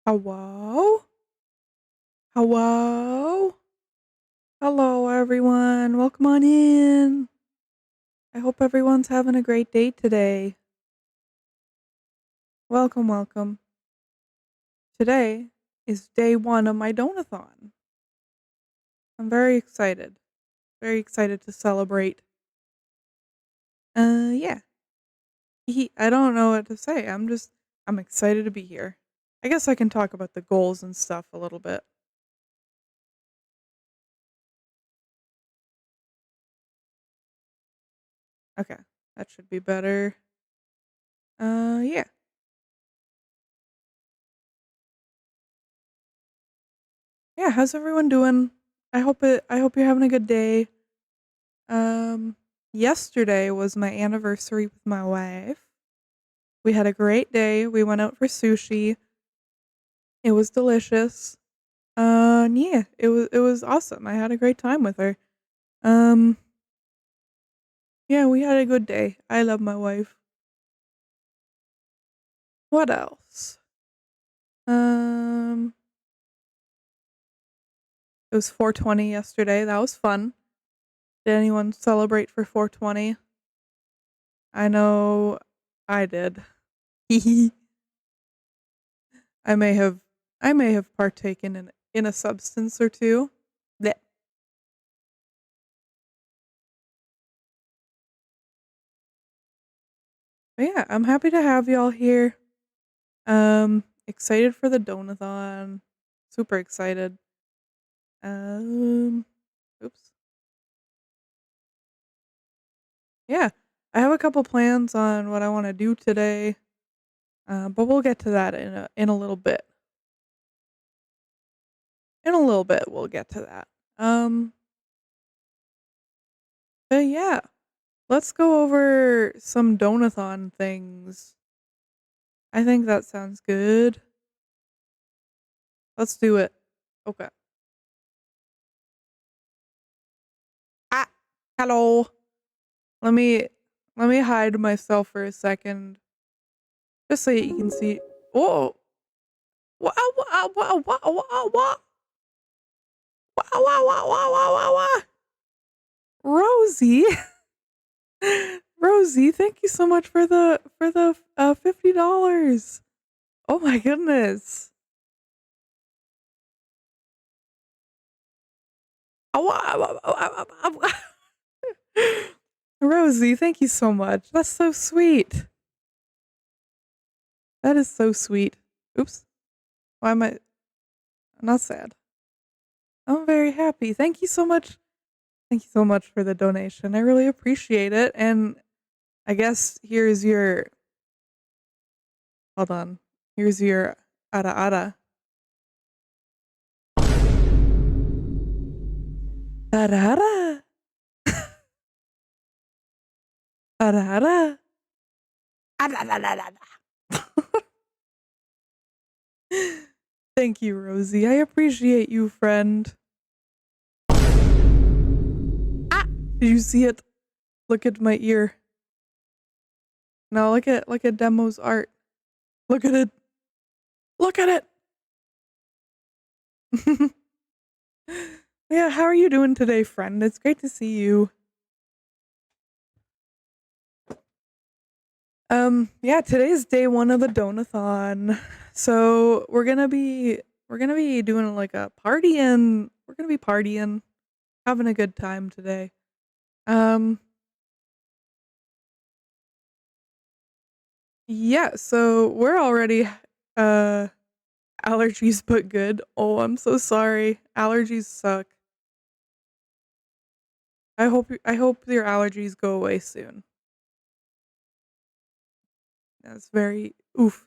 Hello? Hello? Hello, everyone. Welcome on in. I hope everyone's having a great day today. Welcome, welcome. Today is day one of my donathon. I'm very excited. Very excited to celebrate. Yeah. I don't know what to say. I'm excited to be here. I guess I can talk about the goals and stuff a little bit. Okay. That should be better. Yeah. Yeah, how's everyone doing? I hope you're having a good day. Um, Yesterday was my anniversary with my wife. We had a great day. We went out for sushi. It was delicious. And yeah, it was awesome. I had a great time with her. Um, yeah, we had a good day. I love my wife. What else? Um, it was 420 yesterday. That was fun. Did anyone celebrate for 420? I know I did. I may have I may have partaken in a substance or two. Blech. But yeah, I'm happy to have y'all here. Excited for the donathon. Super excited. Um, oops. Yeah, I have a couple plans on what I want to do today. But we'll get to that in a little bit. In a little bit, we'll get to that. But yeah, let's go over some donathon things. I think that sounds good. Let's do it. Okay. Ah, hello. Let me let me hide myself for a second, just so you can see. Oh, wow, wow, wow, wow, wow, wow, wow, wow, wow, wow, wow, wow, wow. Rosie, Rosie, thank you so much for the $50. Oh my goodness. Rosie, thank you so much. That's so sweet. That is so sweet. Oops. Why am I not sad? I'm very happy. Thank you so much. Thank you so much for the donation. I really appreciate it. And I guess here's your hold on. Here's your ara ara. Ara ara. Ara ara. Ara ara ara ara. Thank you, Rosie. I appreciate you, friend. Ah! Did you see it? Look at my ear. Now look at Demo's art. Look at it. Look at it. Yeah, how are you doing today, friend? It's great to see you. Yeah, today's day one of the donathon. So we're gonna be doing like a party and we're gonna be partying, having a good time today. Um, yeah, so we're already uh allergies but good. Oh, I'm so sorry. Allergies suck. I hope your allergies go away soon. That's very oof.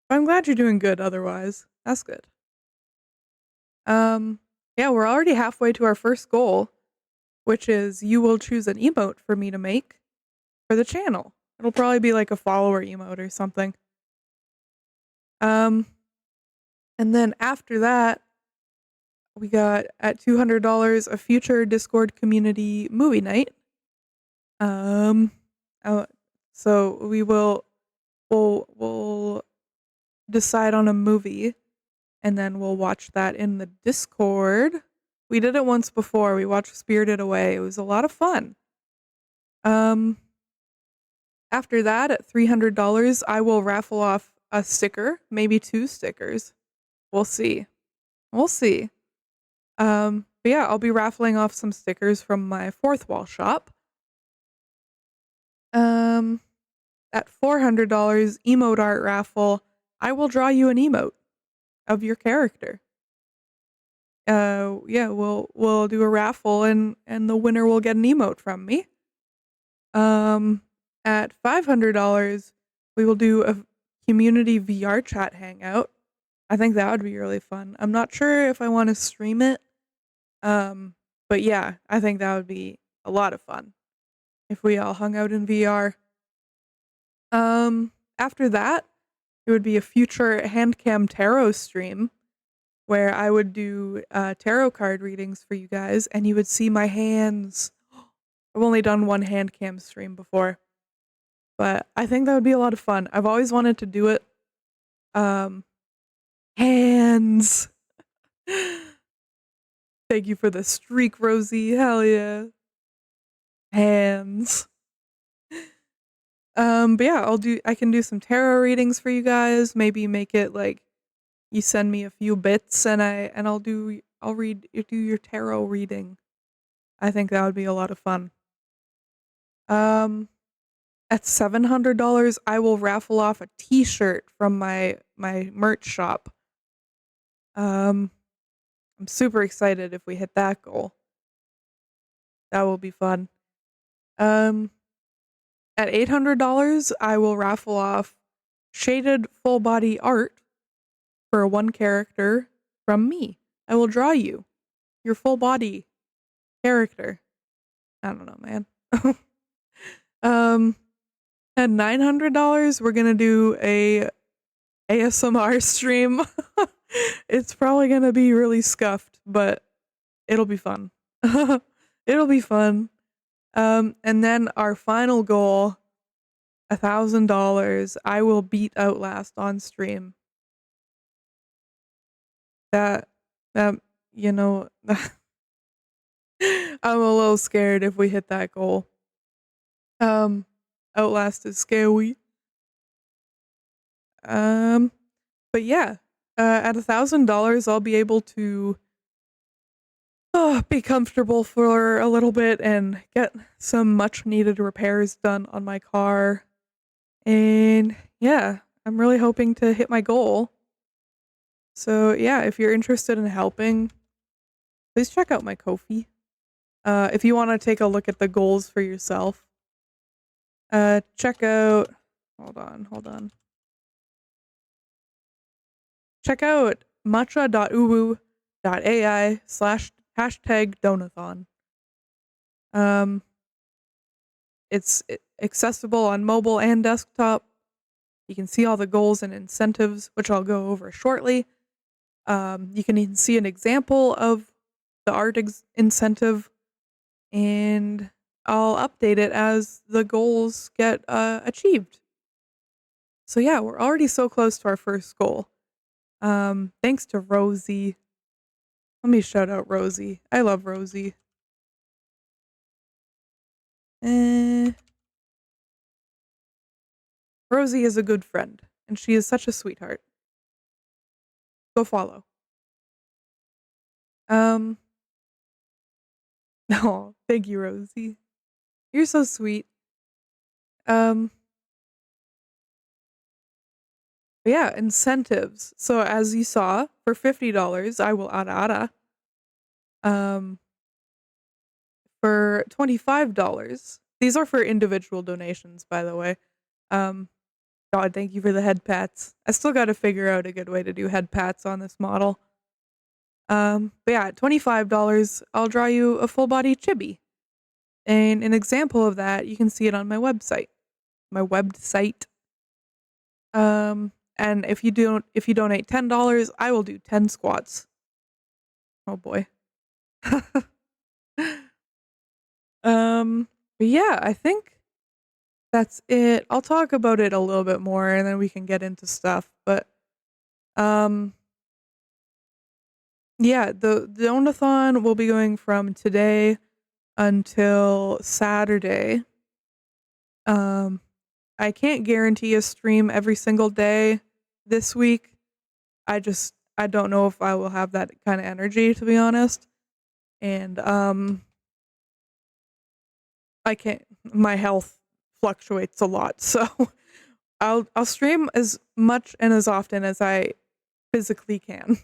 I'm glad you're doing good otherwise. That's good. Um, yeah, we're already halfway to our first goal, which is you will choose an emote for me to make for the channel. It'll probably be like a follower emote or something. Um, and then after that, we got at $200 a future Discord community movie night. Um, uh, so we'll decide on a movie. and then we'll watch that in the Discord. We did it once before. We watched Spirited Away. It was a lot of fun. Um, After that, at $300, I will raffle off a sticker, maybe 2 stickers. We'll see. We'll see. But yeah, I'll be raffling off some stickers from my Fourth Wall shop. At $400 emote art raffle, I will draw you an emote of your character. Yeah, we'll do a raffle and the winner will get an emote from me. At $500, we will do a community VR chat hangout. I think that would be really fun. I'm not sure if I want to stream it. But yeah, I think that would be a lot of fun if we all hung out in VR. After that, it would be a future handcam tarot stream where I would do tarot card readings for you guys and you would see my hands. I've only done one handcam stream before, but I think that would be a lot of fun. I've always wanted to do it. Hands. Thank you for the streak, Rosie. Hell yeah. Hands. But yeah, I can do some tarot readings for you guys. Maybe make it like you send me a few bits and I'll do your tarot reading. I think that would be a lot of fun. At $700, I will raffle off a t-shirt from my merch shop. I'm super excited if we hit that goal. That will be fun. At $800, I will raffle off shaded full body art for one character from me. I will draw you your full body character. I don't know, man. At $900, we're gonna do a ASMR stream. It's probably gonna be really scuffed, but it'll be fun. It'll be fun. And then our final goal, $1,000. I will beat Outlast on stream. That you know, I'm a little scared if we hit that goal. Outlast is scary. But yeah, at $1,000, I'll be able to be comfortable for a little bit and get some much needed repairs done on my car. And yeah, I'm really hoping to hit my goal. So yeah, if you're interested in helping, please check out my Ko-fi. If you want to take a look at the goals for yourself, check out, hold on. Check out matcha.uwu.ai/#Donathon. It's accessible on mobile and desktop. You can see all the goals and incentives, which I'll go over shortly. You can even see an example of the art incentive, and I'll update it as the goals get achieved. So yeah, we're already so close to our first goal. Thanks to Rosie. Let me shout out Rosie. I love Rosie. Rosie is a good friend, and she is such a sweetheart. Go follow. Oh, thank you, Rosie. You're so sweet. But yeah, incentives. So as you saw, for $50, I will ara. For $25, these are for individual donations, by the way. God, thank you for the head pats. I still got to figure out a good way to do head pats on this model. But yeah, at $25, I'll draw you a full body chibi. And an example of that, you can see it on my website. My website. And if you donate $10, I will do 10 squats. Oh boy. But yeah, I think that's it. I'll talk about it a little bit more and then we can get into stuff. But Yeah, the Donathon will be going from today until Saturday. Um, I can't guarantee a stream every single day this week. I don't know if I will have that kind of energy, to be honest. And I can't my health fluctuates a lot. So I'll stream as much and as often as I physically can.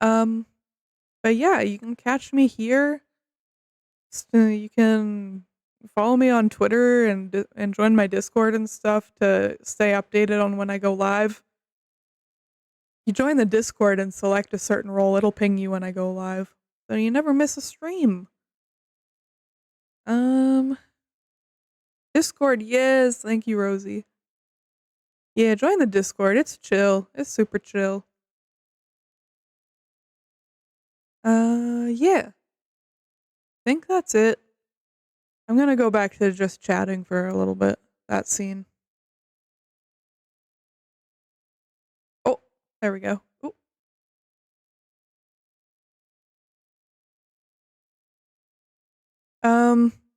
Um but yeah, you can catch me here. You can follow me on Twitter and join my Discord and stuff to stay updated on when I go live. You join the Discord and select a certain role, it'll ping you when I go live. So you never miss a stream. Um Discord, yes, thank you, Rosie. Yeah, join the Discord. It's chill. It's super chill. Yeah. Think that's it. I'm gonna go back to just chatting for a little bit. That scene. Oh, there we go. Ooh.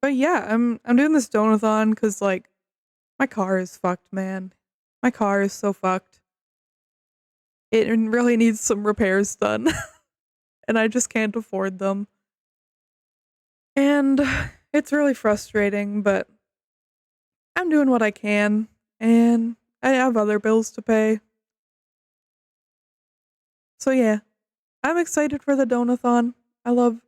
But yeah, I'm doing this donathon because like my car is fucked, man. My car is so fucked. It really needs some repairs done, and I just can't afford them. And it's really frustrating, but I'm doing what I can, and I have other bills to pay. So yeah, I'm excited for the donathon. I love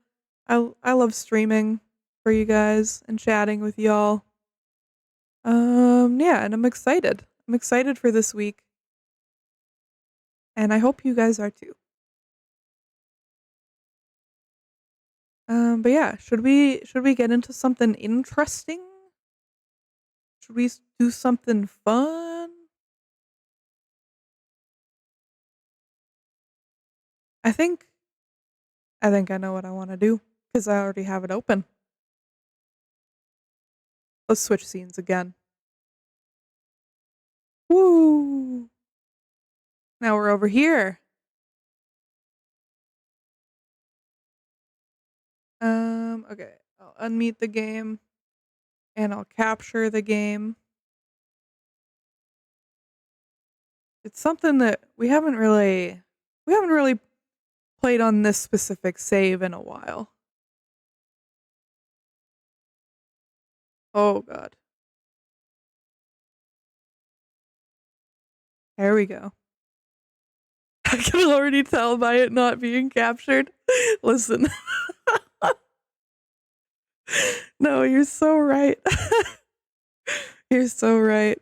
I love streaming for you guys and chatting with y'all. Yeah, and I'm excited. I'm excited for this week, and I hope you guys are too. But yeah, should we get into something interesting? Should we do something fun? I think I think I know what I want to do because I already have it open. Let's switch scenes again. Woo! Now we're over here. Okay. I'll unmute the game and I'll capture the game. It's something that we haven't really played on this specific save in a while. Oh god. There we go. I can already tell by it not being captured. Listen. No, you're so right. You're so right.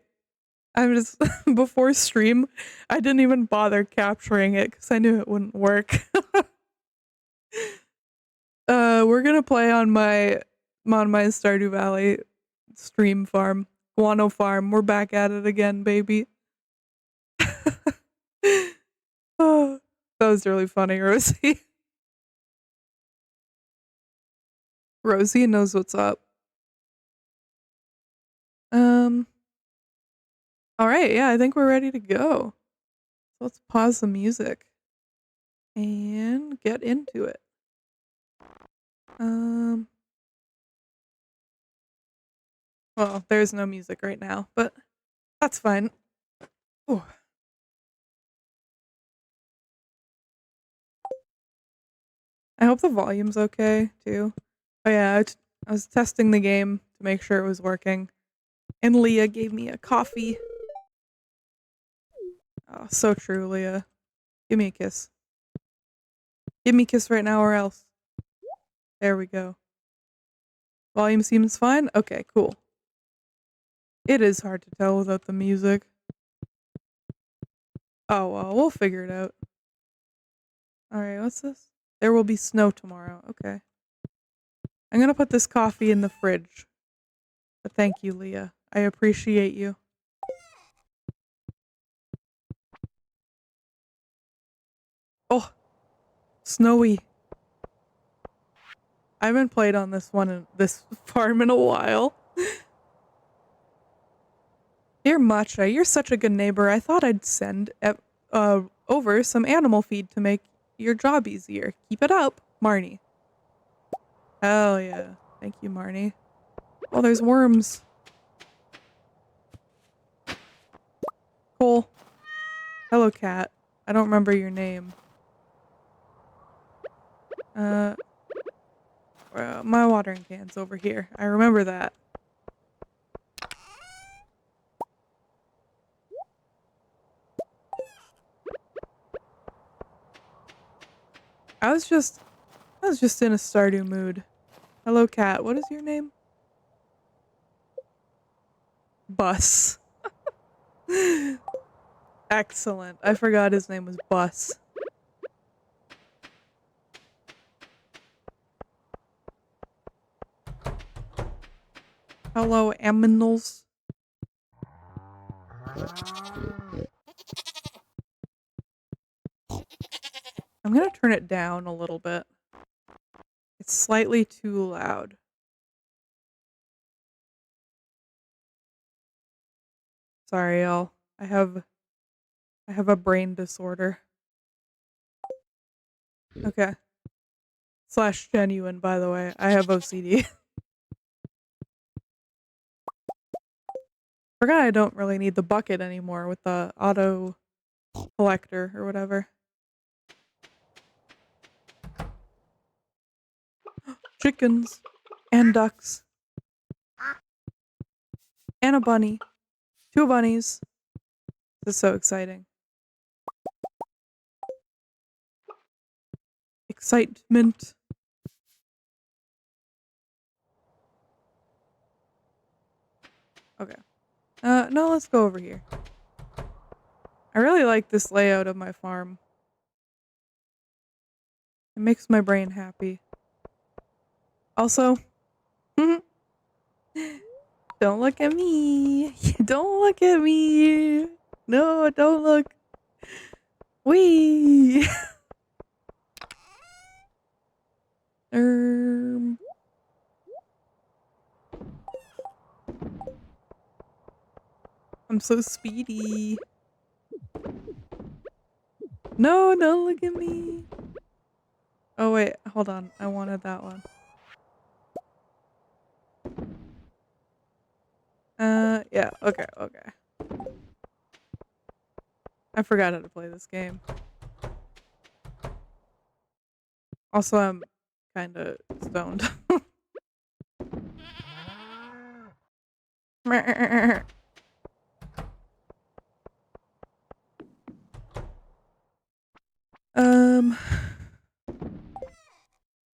I'm just before stream, I didn't even bother capturing it because I knew it wouldn't work. We're gonna play on my Stardew Valley stream farm, guano farm. We're back at it again, baby. Oh, that was really funny, Rosie. Rosie knows what's up. Um, all right, yeah, I think we're ready to go. So let's pause the music and get into it. Um, well, there's no music right now, but that's fine. Ooh. I hope the volume's okay too. Oh yeah, I was testing the game to make sure it was working, and Leah gave me a coffee. Oh, so true, Leah. Give me a kiss. Give me a kiss right now or else. There we go. Volume seems fine? Okay, cool. It is hard to tell without the music. Oh well, we'll figure it out. Alright, what's this? There will be snow tomorrow. Okay. I'm gonna put this coffee in the fridge. But thank you, Leah. I appreciate you. Oh, snowy. I haven't played on this farm in a while. Dear Matcha, you're such a good neighbor. I thought I'd send over some animal feed to make your job easier. Keep it up, Marnie. Hell yeah. Thank you, Marnie. Oh, there's worms. Cool. Hello, cat. I don't remember your name. My watering can's over here. I remember that. I was just in a Stardew mood. Hello, cat. What is your name? Bus. Excellent. I forgot his name was Bus. Hello, aminals. I'm gonna turn it down a little bit. It's slightly too loud. Sorry, y'all. I have a brain disorder. Okay. Slash genuine, by the way. I have OCD. Forgot I don't really need the bucket anymore with the auto collector or whatever. Chickens. And ducks. And a bunny. 2 bunnies. This is so exciting. Excitement. Okay. No, let's go over here. I really like this layout of my farm. It makes my brain happy. Also, don't look at me. Don't look at me. No, don't look. Wee. I'm so speedy. No, don't look at me. Oh wait, hold on. I wanted that one. Yeah, okay. I forgot how to play this game. Also, I'm kinda stoned.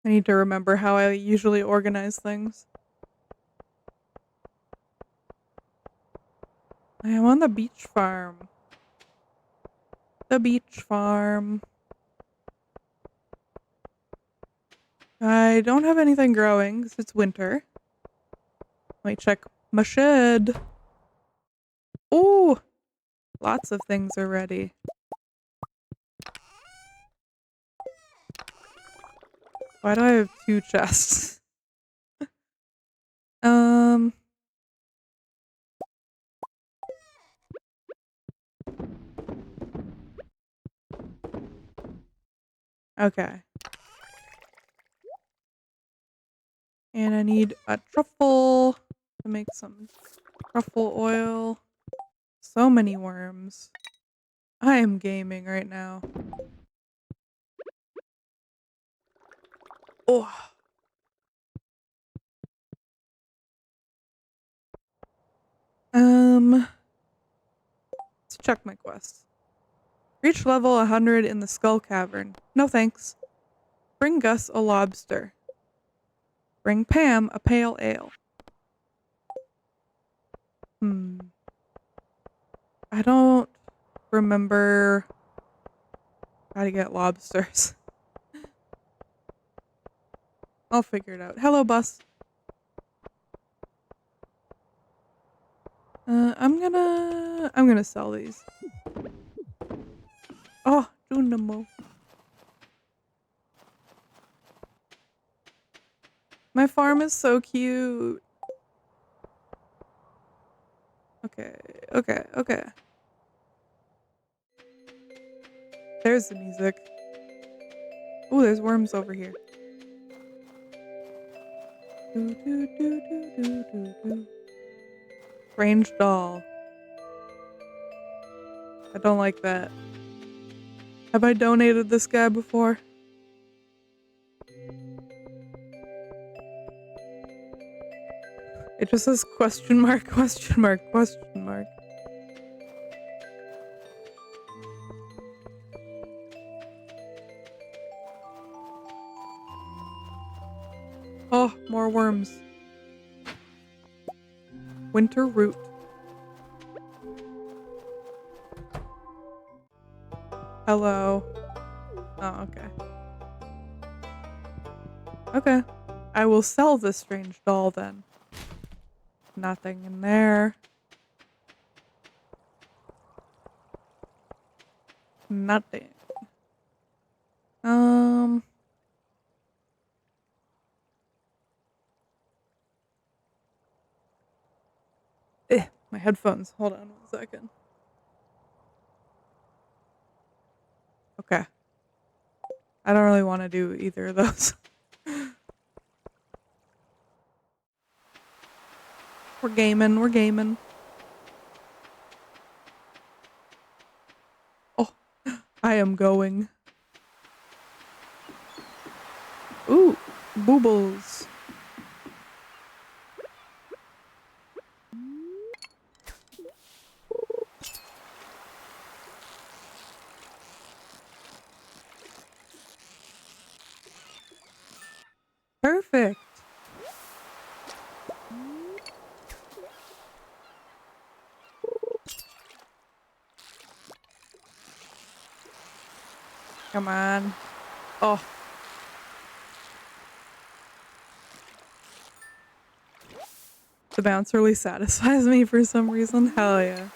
I need to remember how I usually organize things. I am on the beach farm. The beach farm. I don't have anything growing because it's winter. Let me check my shed. Ooh! Lots of things are ready. Why do I have 2 chests? Okay. And I need a truffle to make some truffle oil. So many worms. I am gaming right now. Oh. Let's check my quests. Reach level 100 in the Skull Cavern. No thanks. Bring Gus a lobster. Bring Pam a pale ale. I don't remember how to get lobsters. I'll figure it out. Hello, bus. I'm gonna sell these. Oh, Junimo. My farm is so cute. Okay. There's the music. Oh, there's worms over here. Do, do, do, do, do, do, do. Strange doll. I don't like that. Have I donated this guy before? It just says question mark, question mark, question mark. Oh, more worms. Winter root. Hello. Oh, okay. Okay. I will sell this strange doll then. Nothing in there. Nothing. My headphones. Hold on 1 second. Okay. I don't really want to do either of those. We're gaming, we're gaming. Oh, I am going. Ooh, boobles. Perfect. Come on. Oh. The bounce really satisfies me for some reason. Hell yeah.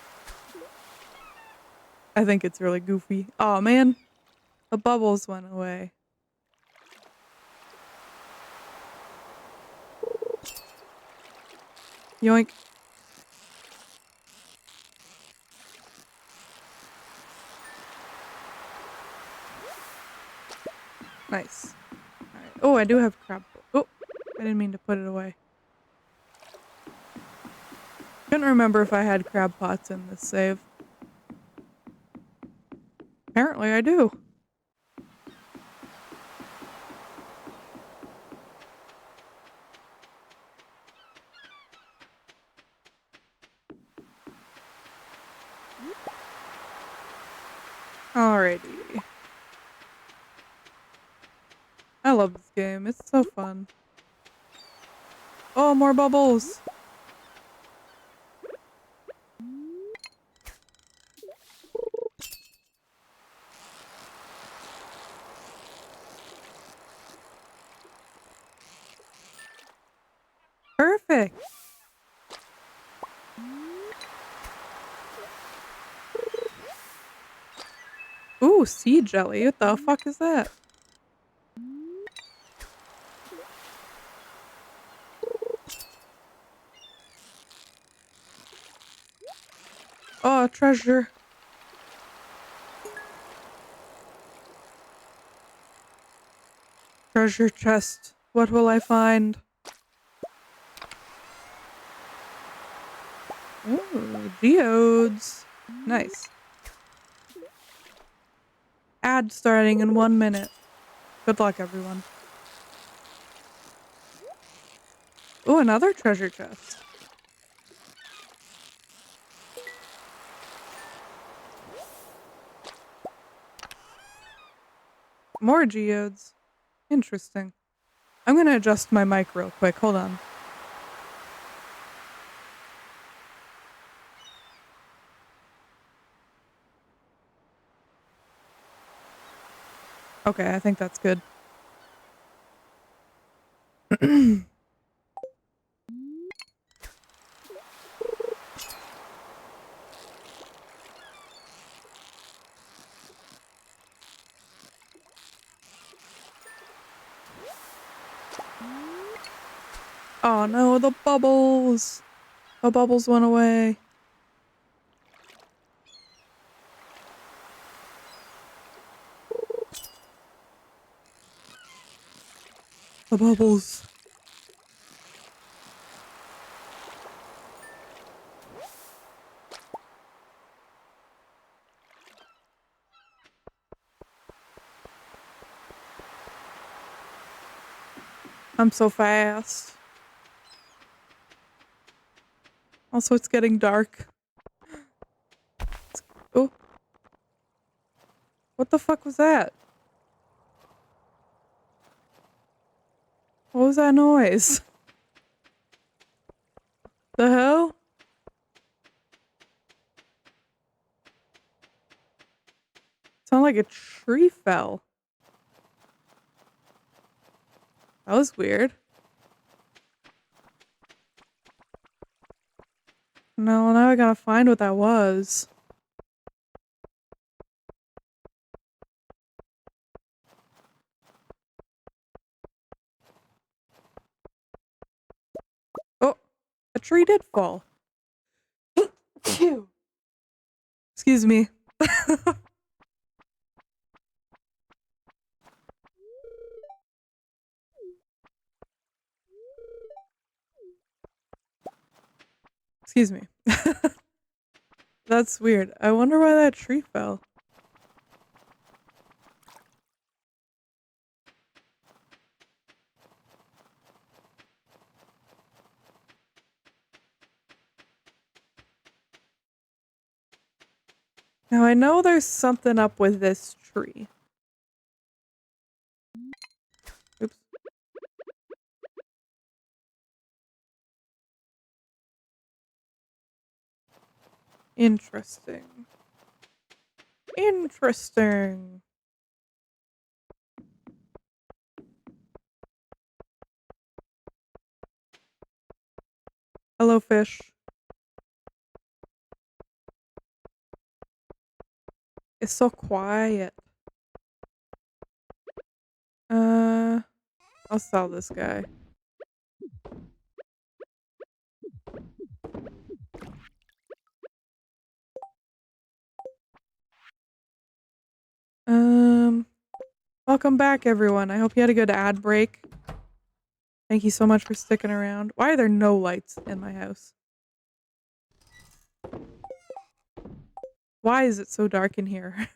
I think it's really goofy. Oh man. The bubbles went away. Yoink. Nice. Alright. Oh, I do have crab. Oh, I didn't mean to put it away. Couldn't remember if I had crab pots in this save. Apparently I do. Alrighty. I love this game. It's so fun. Oh, more bubbles. Perfect. Ooh, sea jelly. What the fuck is that? Oh, treasure. Treasure chest. What will I find? Ooh, geodes. Nice. Ad starting in 1 minute. Good luck, everyone. Ooh, another treasure chest. More geodes. Interesting. I'm gonna adjust my mic real quick. Hold on. Okay, I think that's good. Oh no, the bubbles! The bubbles went away. The bubbles. I'm so fast. Also, it's getting dark. Oh. What the fuck was that? What was that noise? The hell? Sounded like a tree fell. That was weird. No, now I gotta find what that was. Oh, a tree did fall. Phew. Excuse me. Excuse me. That's weird. I wonder why that tree fell. Now I know there's something up with this tree. Oops. Interesting. Interesting. Hello, fish. It's so quiet. I'll sell this guy. Welcome back, everyone. I hope you had a good ad break. Thank you so much for sticking around. Why are there no lights in my house? Why is it so dark in here?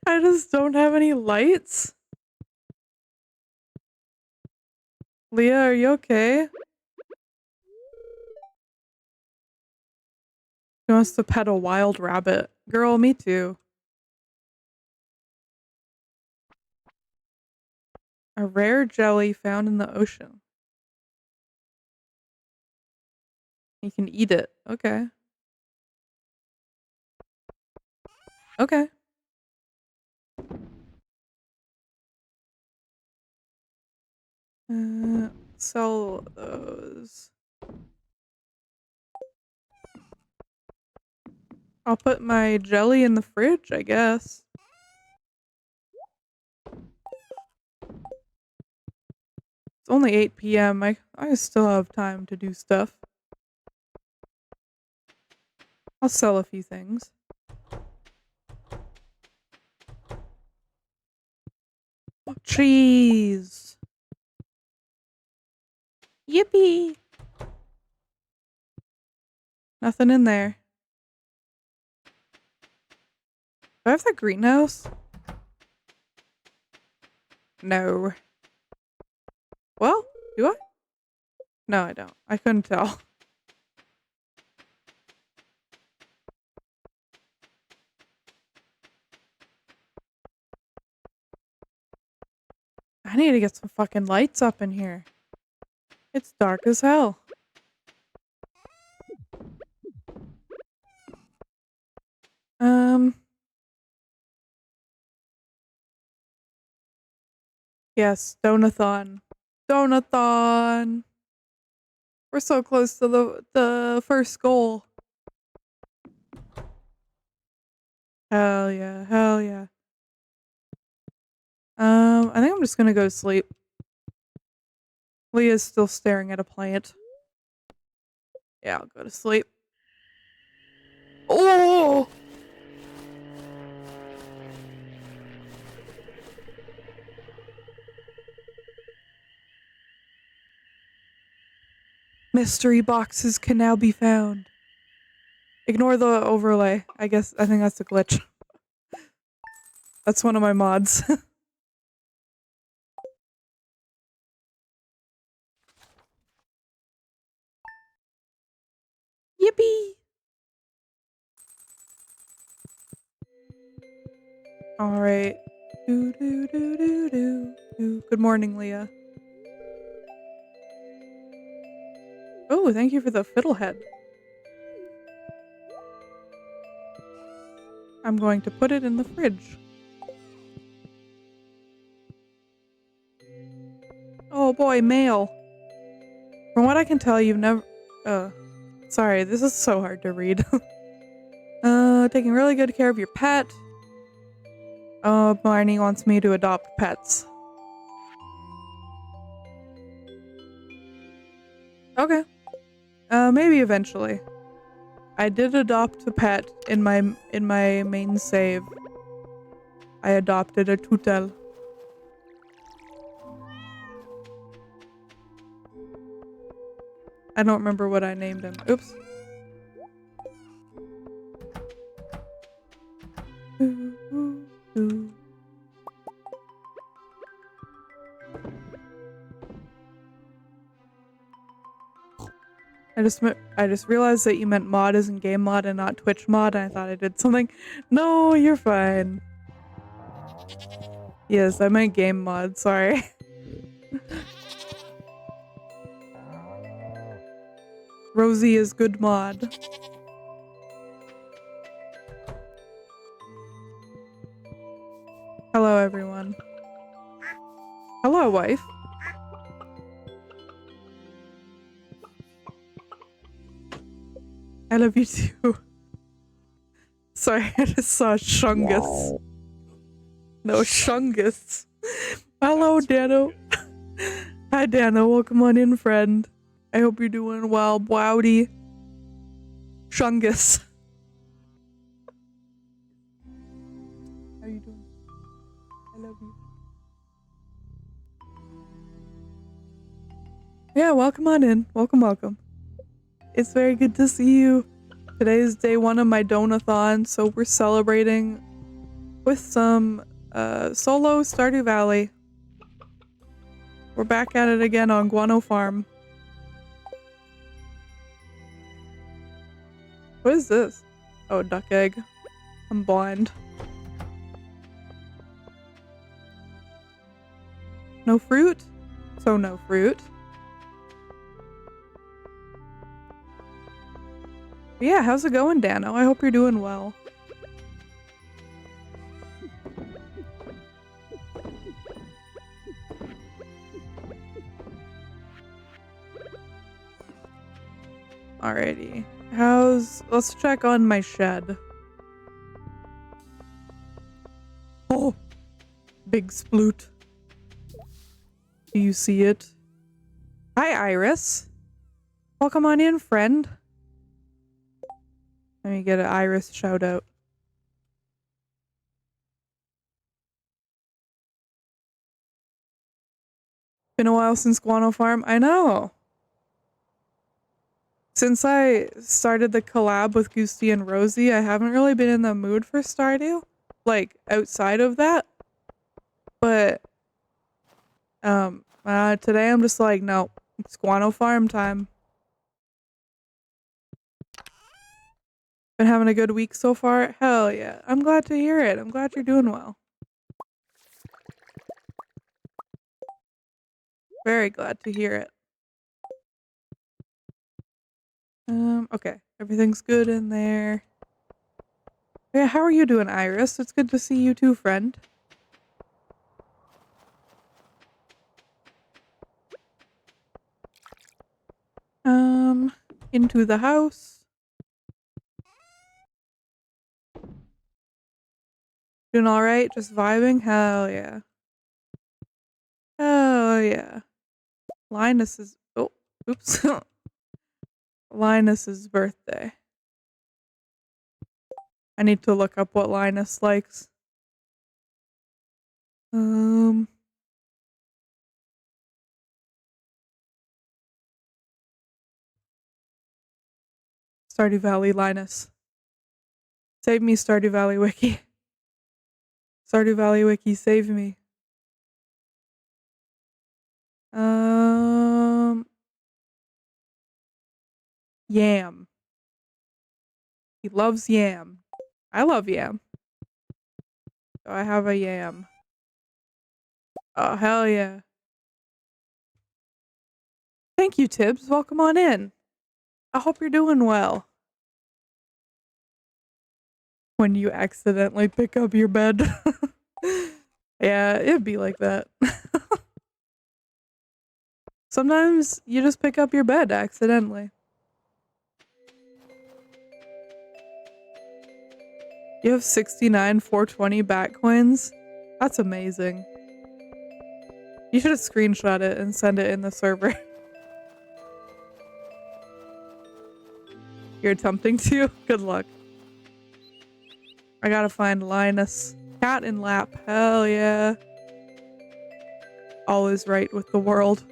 I just don't have any lights. Leah, are you okay? She wants to pet a wild rabbit. Girl, me too. A rare jelly found in the ocean. You can eat it. Okay. Okay. Sell those. I'll put my jelly in the fridge, I guess. It's only 8 p.m. I still have time to do stuff. I'll sell a few things. Cheese! Yippee! Nothing in there. Do I have the greenhouse? No. Well, do I? No, I don't. I couldn't tell. I need to get some fucking lights up in here. It's dark as hell. Yes, Donathon. Donathon! We're so close to the first goal. Hell yeah, hell yeah. I think I'm just gonna go to sleep. Leah's still staring at a plant. Yeah, I'll go to sleep. Oh! Mystery boxes can now be found. Ignore the overlay. I think that's a glitch. That's one of my mods. Yippee! Alright. Do do do do do do. Good morning, Leah. Oh, thank you for the fiddlehead. I'm going to put it in the fridge. Oh boy, mail. From what I can tell, you've never... sorry, this is so hard to read. Taking really good care of your pet. Marnie wants me to adopt pets. Okay. Maybe eventually. I did adopt a pet in my main save. I adopted a tutel. I don't remember what I named him. Oops. I just realized that you meant mod as in game mod and not Twitch mod, and I thought I did something. No, you're fine. Yes, I meant game mod, sorry. Rosie is good mod. Hello, everyone. Hello, wife. I love you too. Sorry, I just saw Shungus. No, Shungus. Hello, Dano. Hi, Dano. Welcome on in, friend. I hope you're doing well. Wowdy. Shungus. How you doing? I love you. Yeah, welcome on in. Welcome, welcome. It's very good to see you. Today is day 1 of my Donathon, so we're celebrating with some solo Stardew Valley. We're back at it again on Guano Farm. What is this? Oh, duck egg. I'm blind. No fruit? So no fruit. But yeah, how's it going, Dano? I hope you're doing well. Alrighty. Let's check on my shed. Oh! Big sploot. Do you see it? Hi, Iris. Welcome on in, friend. Let me get an Iris shout out. Been a while since Guano Farm. I know. Since I started the collab with Goosty and Rosie, I haven't really been in the mood for Stardew. Like, outside of that. But, today I'm just like, no, it's Guano Farm time. Been having a good week so far? Hell yeah. I'm glad to hear it. I'm glad you're doing well. Very glad to hear it. Okay. Everything's good in there. Yeah, how are you doing, Iris? It's good to see you too, friend. Into the house. Doing alright? Just vibing? Hell yeah. Hell yeah. Linus's... Oh, oops. Linus's birthday. I need to look up what Linus likes. I Stardew Valley, Linus. Save me, Stardew Valley Wiki. Stardew Valley Wiki, save me. Yam. He loves yam. I love yam. So I have a yam. Oh, hell yeah. Thank you, Tibbs. Welcome on in. I hope you're doing well. When you accidentally pick up your bed. Yeah, it'd be like that. Sometimes you just pick up your bed accidentally. You have 69 420 bat coins? That's amazing. You should have screenshot it and send it in the server. You're attempting to? Good luck. I gotta find Linus. Cat in lap. Hell yeah. All is right with the world.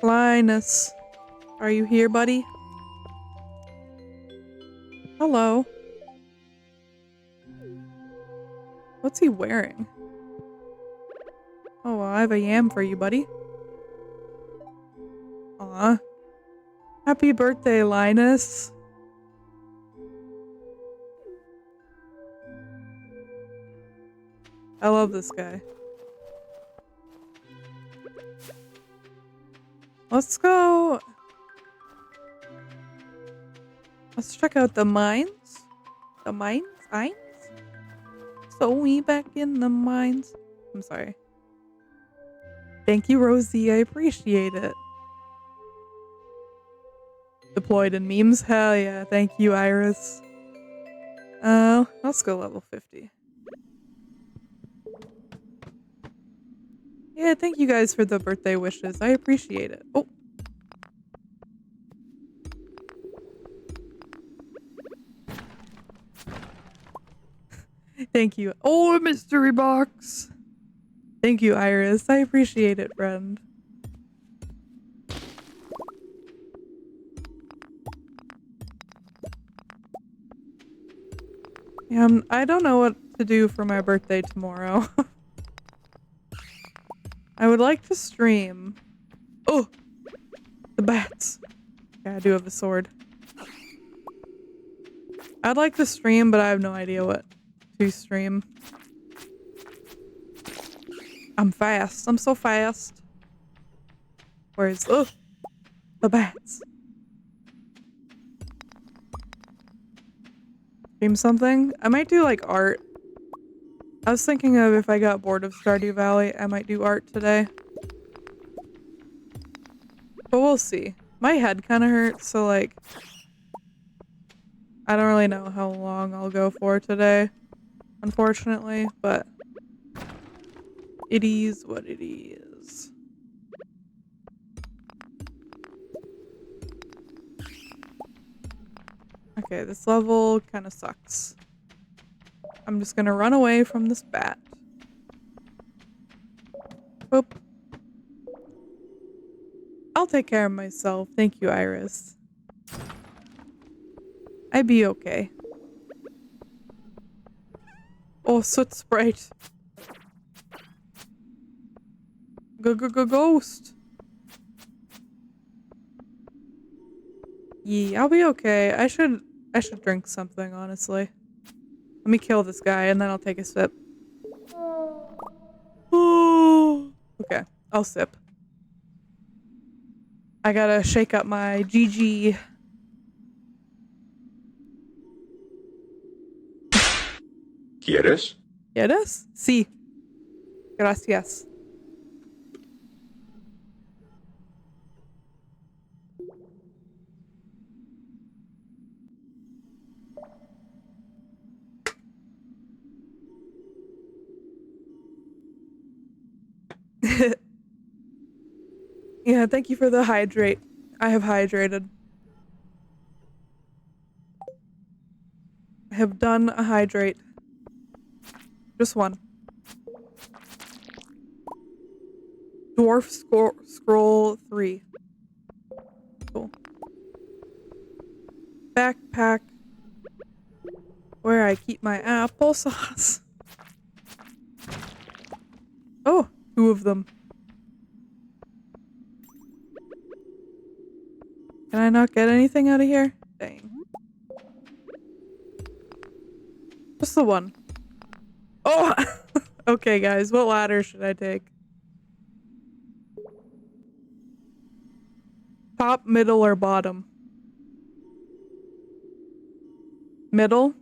Linus. Are you here, buddy? Hello. What's he wearing? Oh, well, I have a yam for you, buddy. Aw. Happy birthday, Linus. I love this guy. Let's go. Let's check out the mines. The mines? Mines? So we back in the mines. I'm sorry. Thank you, Rosie. I appreciate it. Deployed in memes? Hell yeah. Thank you, Iris. Let's go level 50. Yeah, thank you guys for the birthday wishes. I appreciate it. Oh. Thank you. Oh, a mystery box. Thank you, Iris. I appreciate it, friend. I don't know what to do for my birthday tomorrow. I would like to stream. Oh! The bats. Yeah, I do have a sword. I'd like to stream, but I have no idea what to stream. I'm fast. I'm so fast. Where's... Oh! The bats. Stream something? I might do, like, art. I was thinking of if I got bored of Stardew Valley, I might do art today. But we'll see. My head kind of hurts, so, like... I don't really know how long I'll go for today, unfortunately, but... It is what it is. Okay, this level kind of sucks. I'm just gonna run away from this bat. Whoop. I'll take care of myself. Thank you, Iris. I be okay. Oh, soot sprite. Ghost. Yeah, I'll be okay. I should drink something, honestly. Let me kill this guy and then I'll take a sip. Oh. Okay, I'll sip. I gotta shake up my GG. ¿Quieres? ¿Quieres? Sí. Gracias. Yeah, thank you for the hydrate. I have hydrated. I have done a hydrate. Just one. Dwarf scroll 3. Cool. Backpack. Where I keep my applesauce. Oh, 2 of them. Can I not get anything out of here? Dang. Just the one. Oh! Okay, guys, what ladder should I take? Top, middle, or bottom? Middle?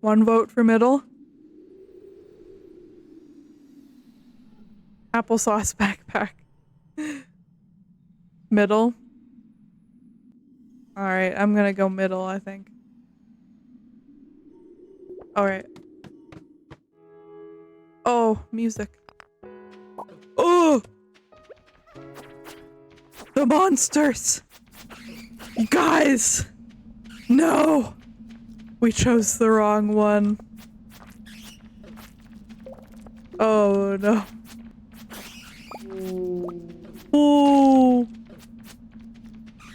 1 vote for middle. Applesauce backpack. Middle. Alright, I'm gonna go middle, I think. Alright. Oh, music. Oh! The monsters! You guys! No! We chose the wrong one. Oh no. Oh!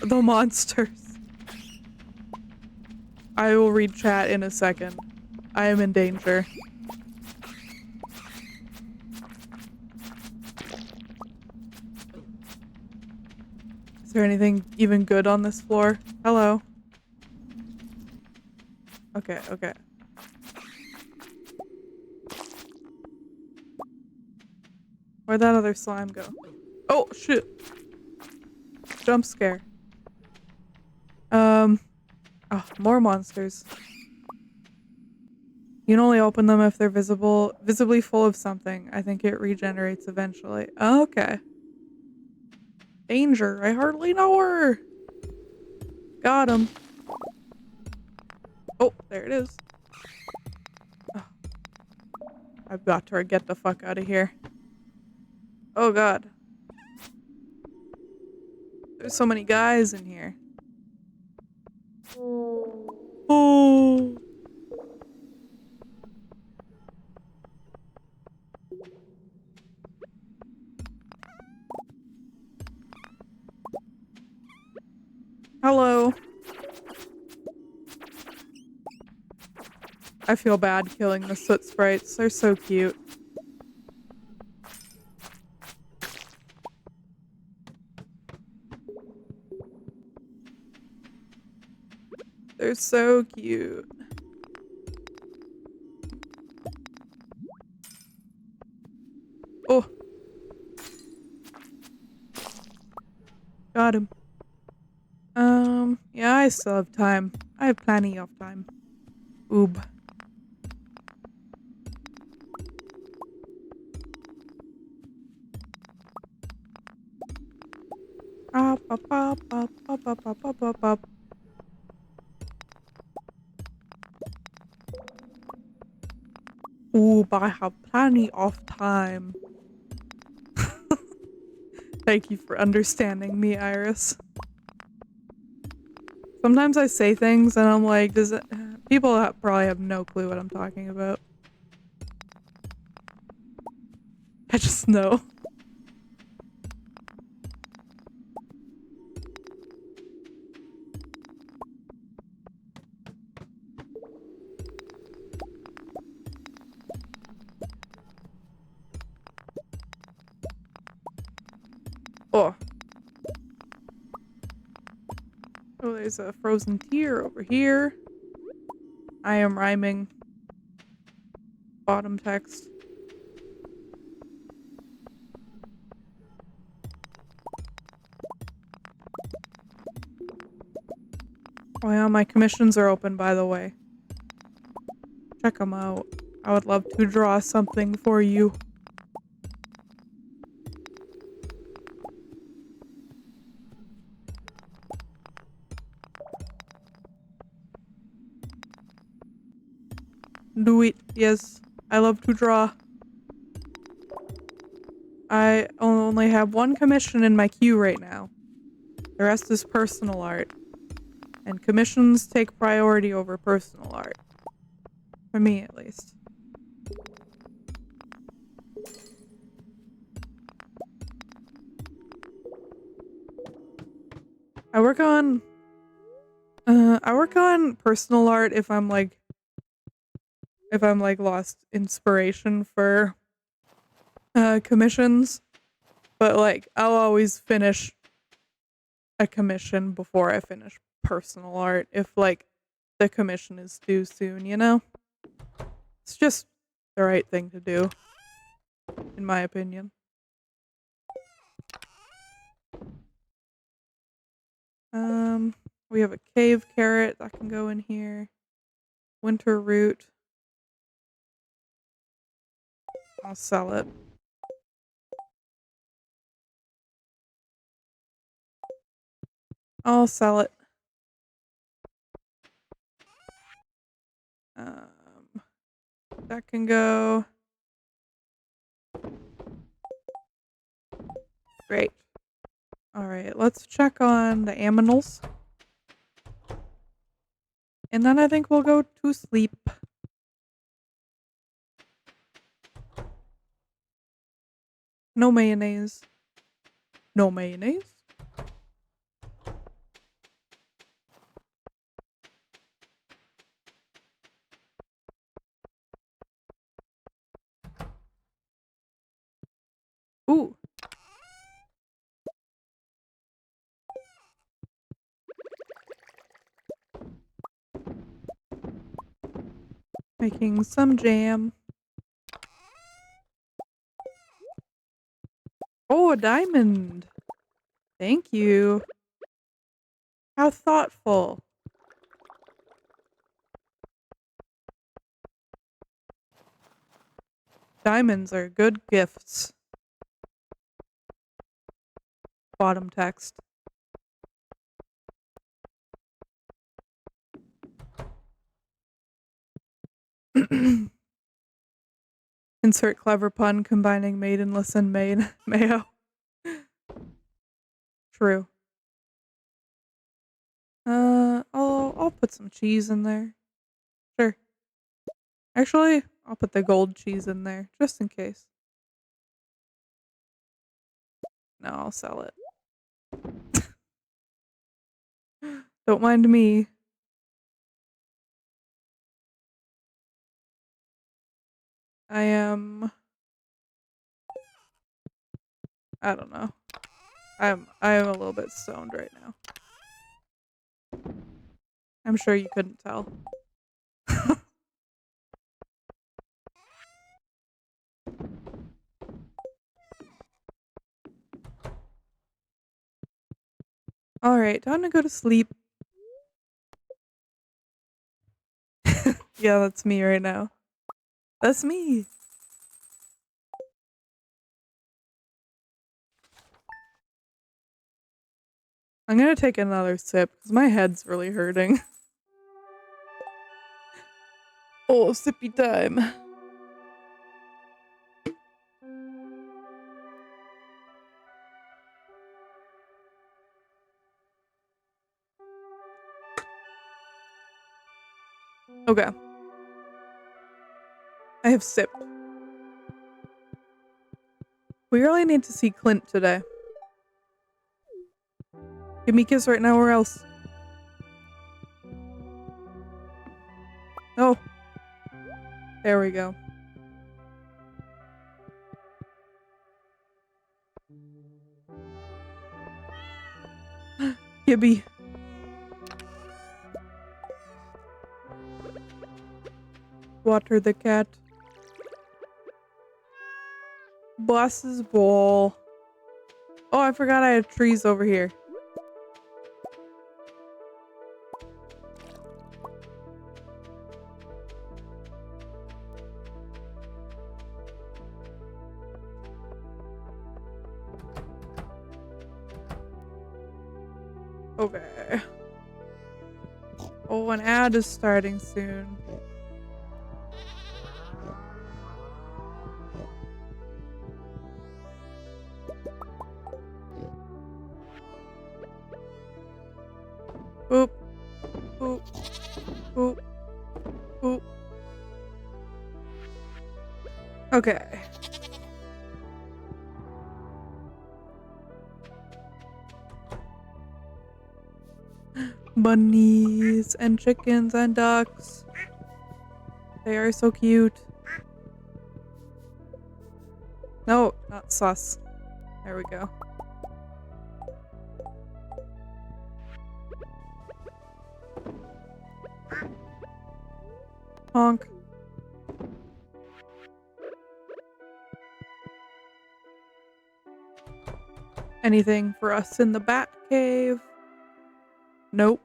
The monsters. I will read chat in a second. I am in danger. Is there anything even good on this floor? Hello? Okay, okay. Where'd that other slime go? Oh, shit. Jump scare. Oh, more monsters. You can only open them if they're visibly full of something. I think it regenerates eventually. Okay. Danger. I hardly know her. Got him. Oh, there it is. Oh, I've got to get the fuck out of here. Oh god. There's so many guys in here. Oh. Hello. I feel bad killing the soot sprites. They're so cute. They're so cute. Oh. Got him. Yeah, I still have time. I have plenty of time. Oob. Up, up, up, up, up, up, up, up, up, up. Ooh, but I have plenty of time. Thank you for understanding me, Iris. Sometimes I say things and I'm like, people probably have no clue what I'm talking about. I just know. Oh. Oh, there's a frozen tear over here. I am rhyming. Bottom text. Oh yeah, my commissions are open, by the way. Check them out. I would love to draw something for you. Do it. Yes, I love to draw. I only have 1 commission in my queue right now. The rest is personal art. And commissions take priority over personal art. For me, at least. I work on personal art if I'm like lost inspiration for commissions, but like I'll always finish a commission before I finish personal art if like the commission is due soon, you know? It's just the right thing to do, in my opinion. We have a cave carrot that can go in here. Winter root. I'll sell it. I'll sell it. Um, that can go. Great. Alright, let's check on the aminals. And then I think we'll go to sleep. No mayonnaise. No mayonnaise? Ooh. Making some jam. Oh, a diamond. Thank you. How thoughtful. Diamonds are good gifts. Bottom text. Insert clever pun combining maidenless and mayo. True. I'll put some cheese in there. Sure. Actually, I'll put the gold cheese in there just in case. No, I'll sell it. Don't mind me. I am. I don't know. I am a little bit stoned right now. I'm sure you couldn't tell. Alright, time to go to sleep. Yeah, that's me right now. That's me. I'm gonna take another sip because my head's really hurting. Oh, sippy time. Okay. I have sipped. We really need to see Clint today. Give me a kiss right now or else. Oh. There we go. Gibby. Water the cat. Boss's ball. Oh, I forgot I had trees over here. Okay. Oh, an ad is starting soon. Boop. Boop. Boop. Boop. Okay. Bunnies and chickens and ducks. They are so cute. No, not sus. There we go. Honk. Anything for us in the bat cave? Nope.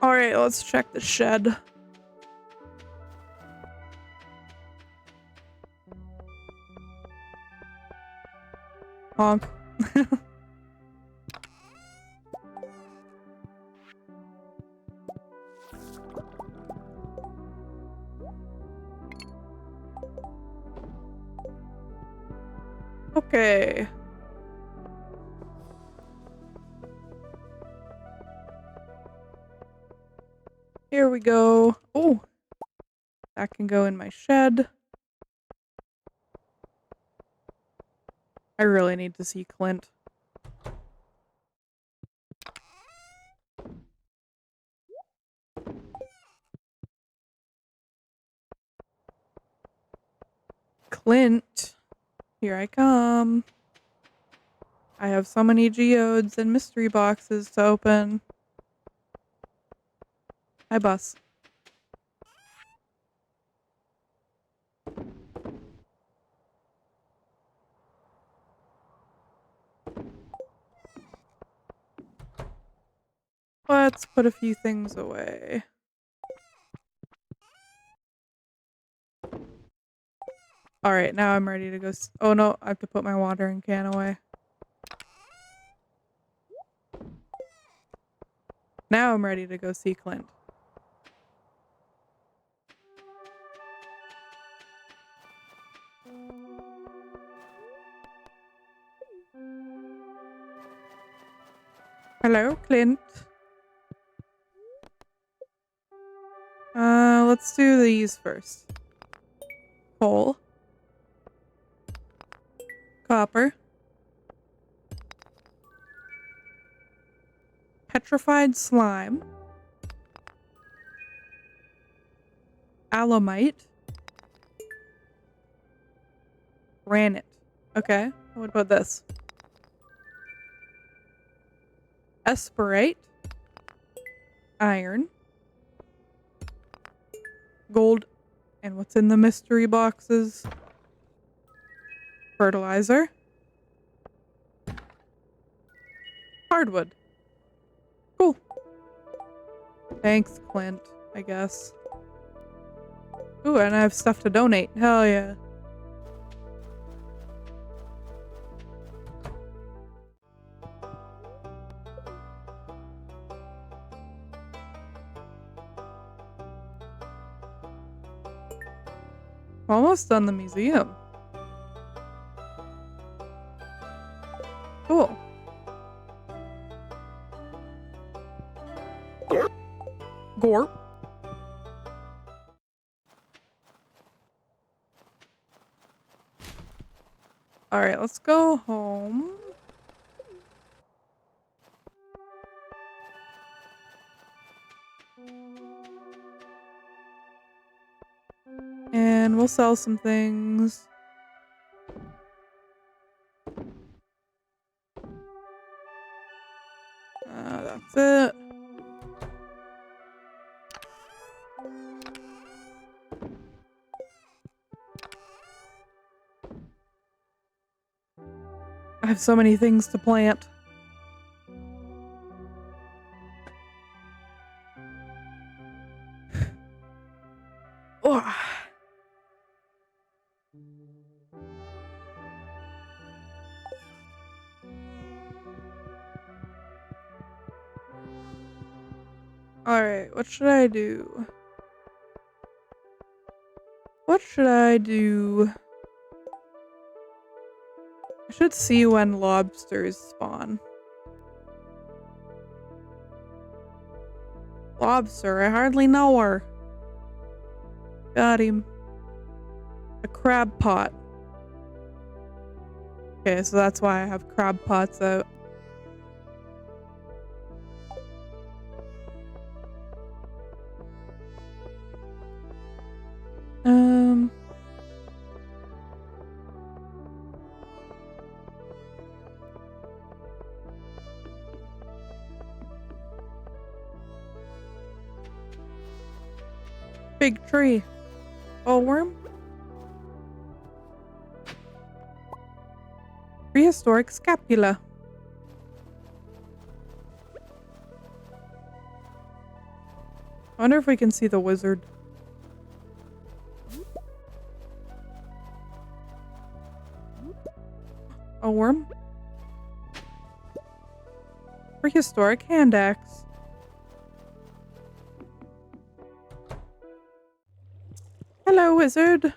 Alright, let's check the shed. Honk. Okay. Here we go. Oh, that can go in my shed. I really need to see Clint. Clint, here I come. I have so many geodes and mystery boxes to open. Hi, bus. Let's put a few things away. Alright, now I'm ready to go. Oh no, I have to put my watering can away. Now I'm ready to go see Clint. Hello, Clint. Let's do these first. Coal. Copper. Petrified slime. Alamite. Granite. Okay, what about this? Esperite. Iron. Gold. And what's in the mystery boxes? Fertilizer. Hardwood. Cool. Thanks, Clint, I guess. Ooh, and I have stuff to donate. Hell yeah. Almost done the museum. Cool. Gorp. Alright, let's go home. And we'll sell some things. That's it. I have so many things to plant. Ugh. Alright, what should I do? What should I do? I should see when lobsters spawn. Lobster, I hardly know her. Got him. A crab pot. Okay, so that's why I have crab pots out. Big tree. Oh, worm? Prehistoric scapula. I wonder if we can see the wizard. A worm? Prehistoric hand axe. Hello, wizard.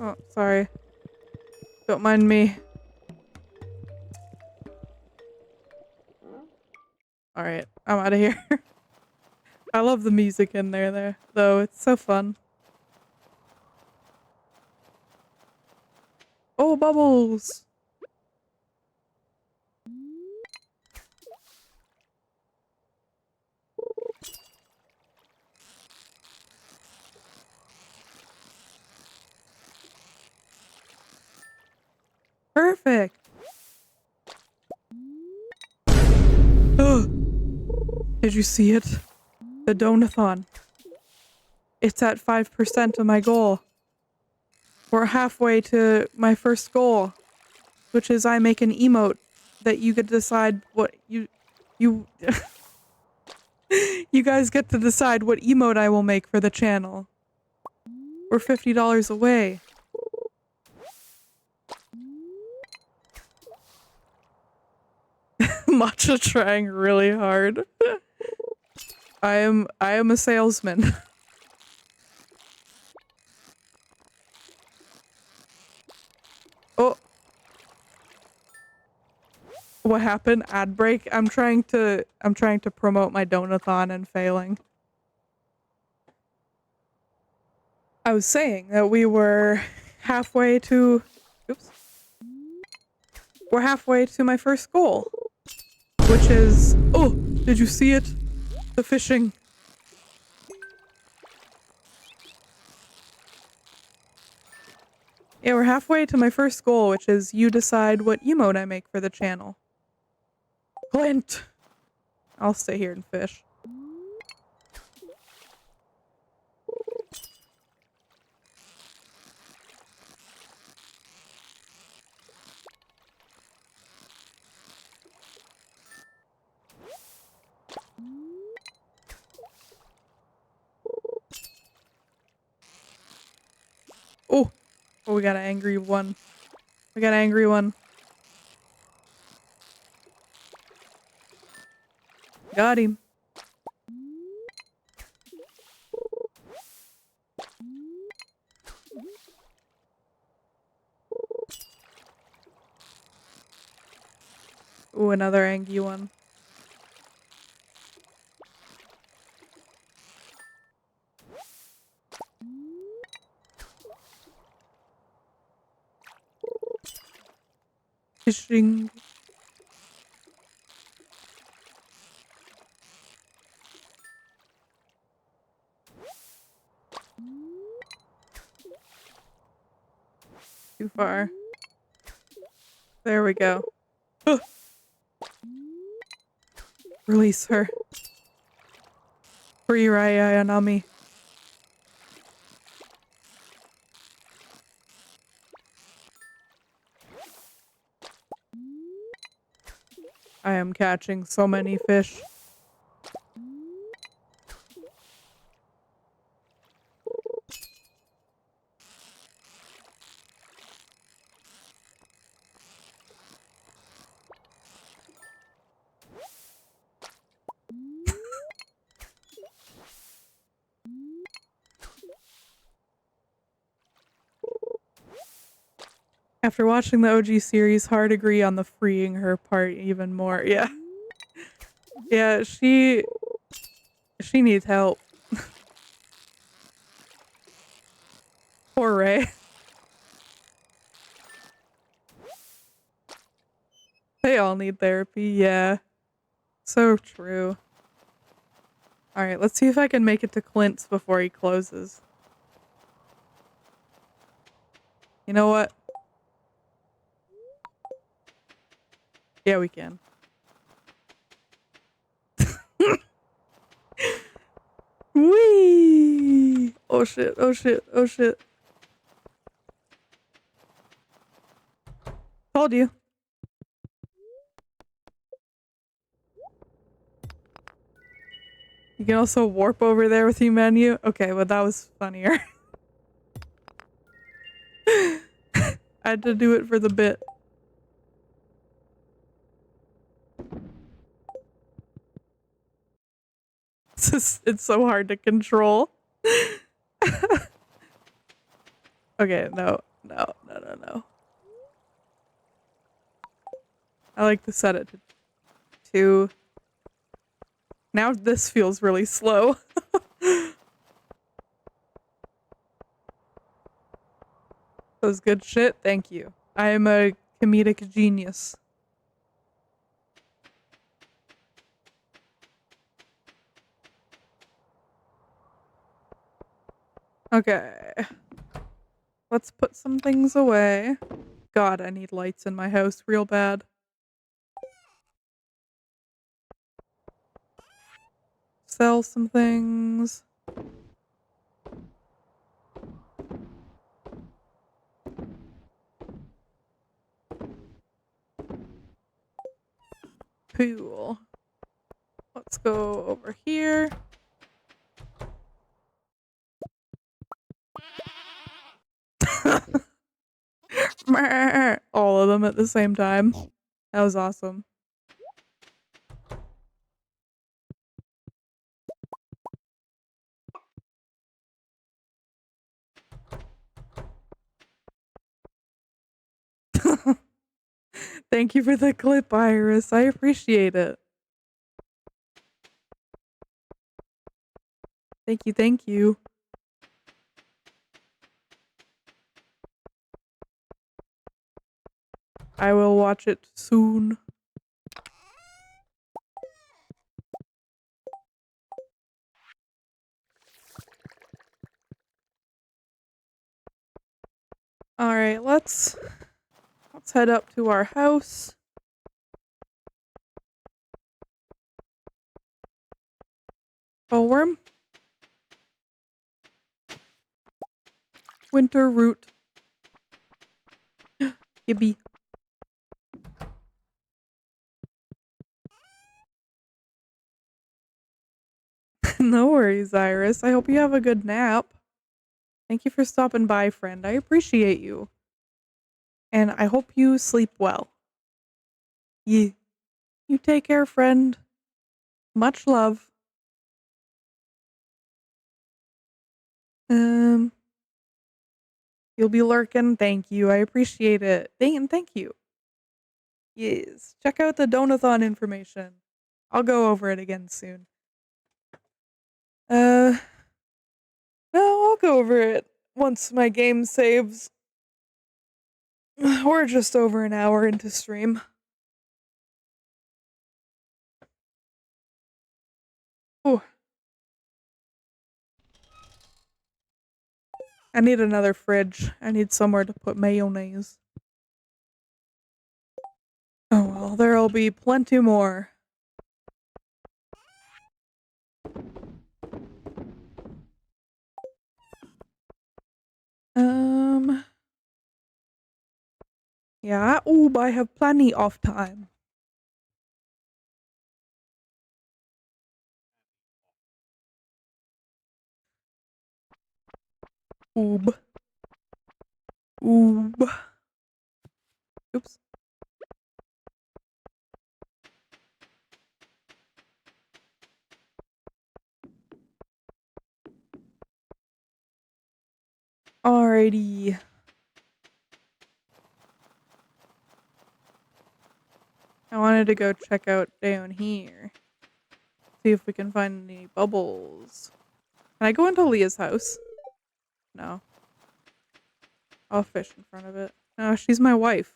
Oh, sorry. Don't mind me. Alright, I'm out of here. I love the music in there, though. It's so fun. Oh, bubbles! Perfect! Did you see it? The Donathon. It's at 5% of my goal. We're halfway to my first goal, which is I make an emote that you get to decide what you you guys get to decide what emote I will make for the channel. We're $50 away. Matcha trying really hard. I am a salesman. Oh, what happened? Ad break? I'm trying to promote my donathon and failing. I was saying that we were halfway to oops. We're halfway to my first goal, which is oh, did you see it? The fishing. Yeah, we're halfway to my first goal, which is you decide what emote I make for the channel. Clint! I'll stay here and fish. Oh! Oh, we got an angry one. We got an angry one. Got him. Ooh, another angry one. Fishing. Too far. There we go. Ugh. Release her. Free Raya Yanami. I am catching so many fish. After watching the OG series, hard agree on the freeing her part even more. Yeah. Yeah, she needs help. Poor Ray. They all need therapy, yeah. So true. Alright, let's see if I can make it to Clint's before he closes. You know what? Yeah, we can. Whee! Oh shit, oh shit, oh shit. Told you. You can also warp over there with your menu. Okay, well that was funnier. I had to do it for the bit. It's so hard to control. Okay, no, no, no, no, no. I like to set it to 2. Now this feels really slow. That was good shit. Thank you. I am a comedic genius. Okay. Let's put some things away. God, I need lights in my house real bad. Sell some things. Cool. Let's go over here. All of them at the same time. That was awesome. Thank you for the clip, Iris. I appreciate it. Thank you, thank you. I will watch it soon. Alright, let's head up to our house. Oh, worm. Winter root. Gibby. No worries, Iris. I hope you have a good nap. Thank you for stopping by, friend. I appreciate you. And I hope you sleep well. You take care, friend. Much love. Um, you'll be lurking. Thank you. I appreciate it. Thank you. Yes. Check out the Donathon information. I'll go over it again soon. No, I'll go over it once my game saves. We're just over an hour into stream. Ooh. I need another fridge. I need somewhere to put mayonnaise. Oh well, there'll be plenty more. Yeah, I have plenty of time. Oob. Oob. Oops. Alrighty. I wanted to go check out down here. See if we can find any bubbles. Can I go into Leah's house? No. I'll fish in front of it. No, she's my wife.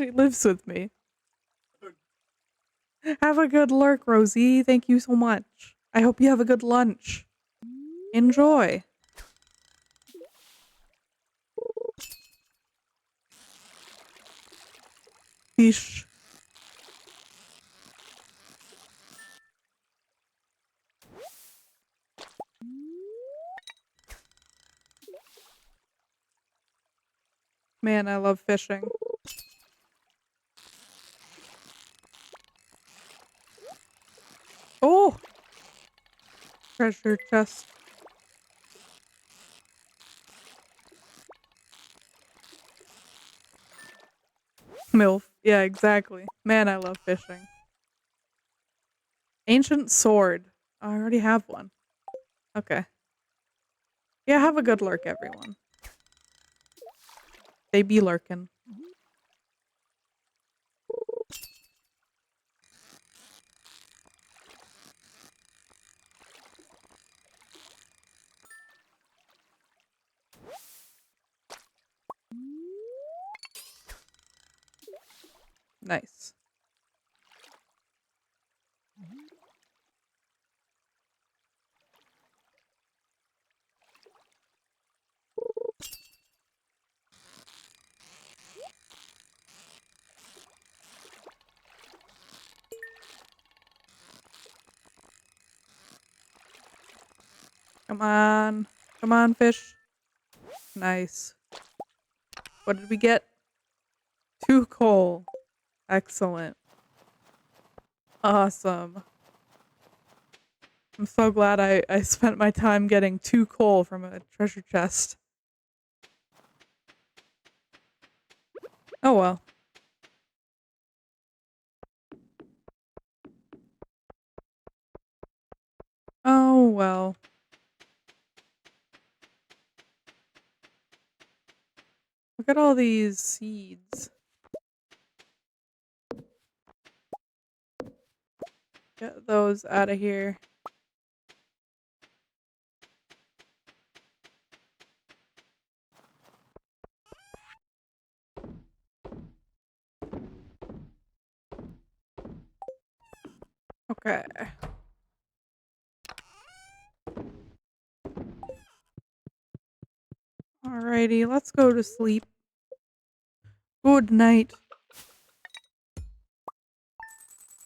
She lives with me. Have a good lurk, Rosie. Thank you so much. I hope you have a good lunch. Enjoy. Fish. Man, I love fishing. Oh! Treasure chest. MILF. Yeah, exactly. Man, I love fishing. Ancient sword. I already have one. Okay. Yeah, have a good lurk, everyone. They be lurking. Nice. Come on. Come on, fish. Nice. What did we get? 2 coal. Excellent. Awesome. I'm so glad I spent my time getting 2 coal from a treasure chest. Oh well. Oh well. Look at all these seeds. Get those out of here. Okay. Alrighty, let's go to sleep. Good night.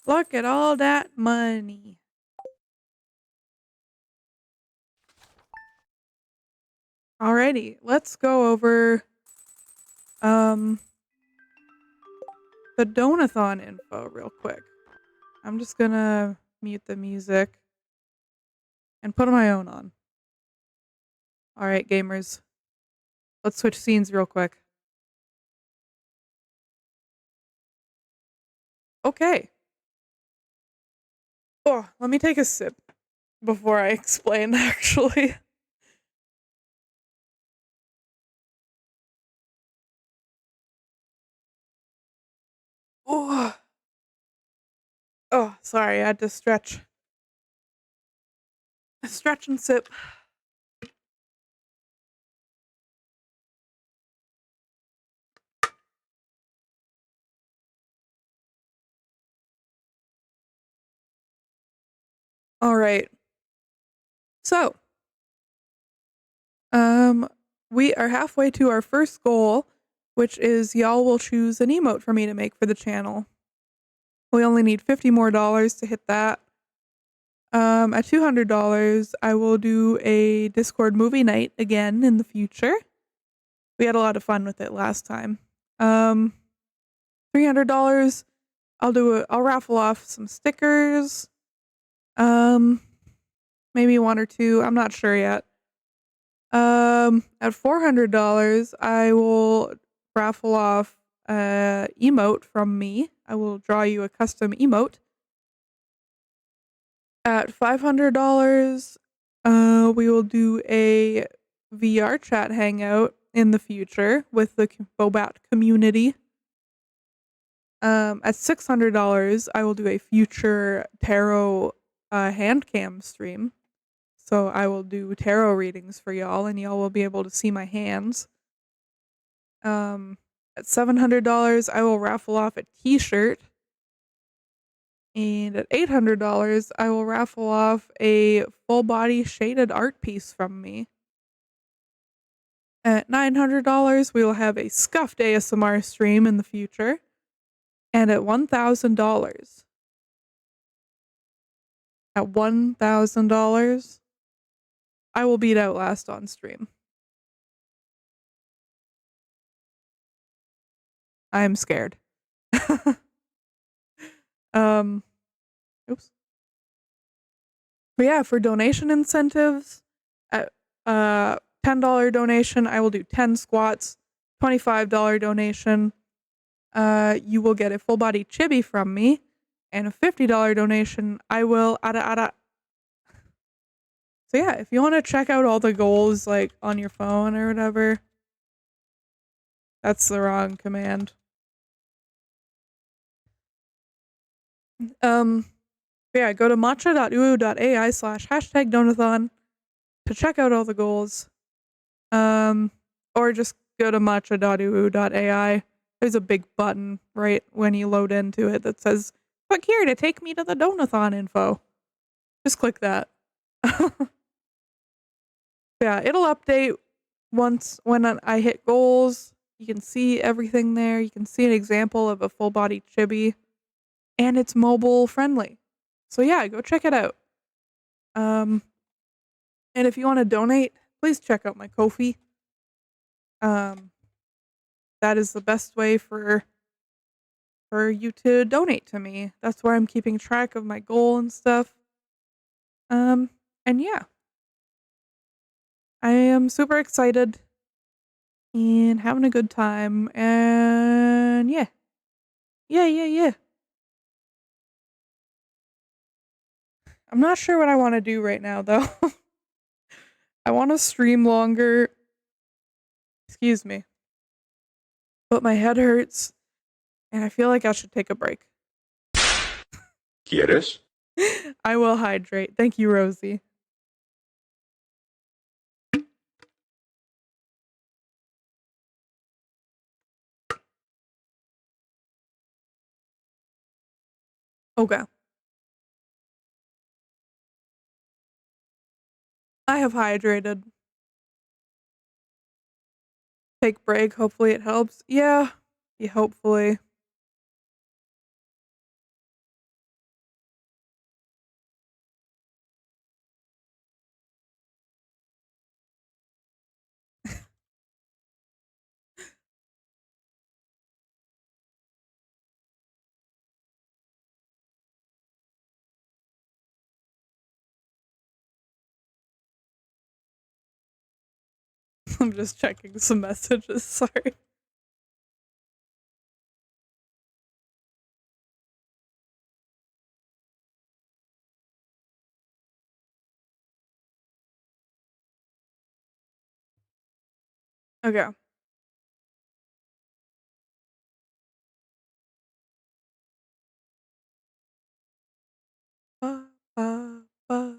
Look at all that money. Alrighty, let's go over the Donathon info real quick. I'm just gonna mute the music and put my own on. Alright, gamers. Let's switch scenes real quick. Okay. Oh, let me take a sip before I explain, actually. Oh, oh, sorry, I had to stretch. Stretch and sip. Alright. So, we are halfway to our first goal, which is y'all will choose an emote for me to make for the channel. We only need $50 more to hit that. At $200, I will do a Discord movie night again in the future. We had a lot of fun with it last time. $300, I'll raffle off some stickers. Maybe 1 or 2, I'm not sure yet. At $400, I will raffle off a emote from me. I will draw you a custom emote. At $500, we will do a VR chat hangout in the future with the Bobat community. At $600, I will do a future tarot hand cam stream. So I will do tarot readings for y'all, and y'all will be able to see my hands. At $700, I will raffle off a t-shirt. And at $800, I will raffle off a full body shaded art piece from me. At $900, we will have a scuffed ASMR stream in the future. And at $1,000, I will beat Outlast on stream. I am scared. um, oops. But yeah, for donation incentives, at $10 donation, I will do 10 squats. $25 donation, you will get a full body chibi from me, and a $50 donation, I will ada. So yeah, if you want to check out all the goals like on your phone or whatever, that's the wrong command. Um, yeah, go to matcha.uu.ai/#Donathon to check out all the goals. Or just go to matcha.uu.ai. There's a big button right when you load into it that says, click here to take me to the Donathon info. Just click that. Yeah, it'll update once when I hit goals. You can see everything there. You can see an example of a full body chibi, and it's mobile friendly. So yeah, go check it out. Um, and if you want to donate, please check out my Ko-fi. Um, that is the best way for you to donate to me. That's where I'm keeping track of my goal and stuff. Um, and yeah, I am super excited and having a good time. And yeah, yeah. I'm not sure what I want to do right now though. I want to stream longer. Excuse me. But my head hurts and I feel like I should take a break. ¿Quieres? I will hydrate. Thank you, Rosie. Okay. I have hydrated. Take break. Hopefully it helps. Yeah. Yeah, hopefully. I'm just checking some messages. Sorry. Okay. Ba, ba, ba.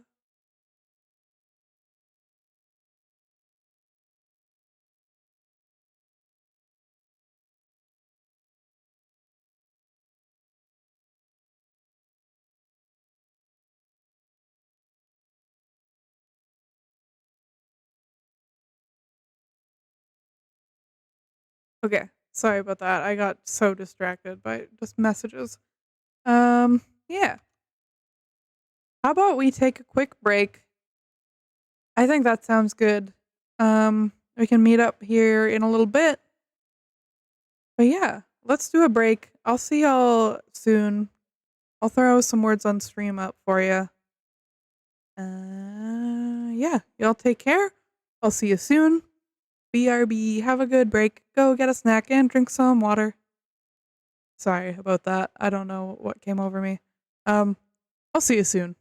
Okay. Sorry about that. I got so distracted by just messages. Yeah. How about we take a quick break? I think that sounds good. We can meet up here in a little bit. But yeah, let's do a break. I'll see y'all soon. I'll throw some words on stream up for you. Yeah, y'all take care. I'll see you soon. BRB, have a good break. Go get a snack and drink some water. Sorry about that. I don't know what came over me. I'll see you soon.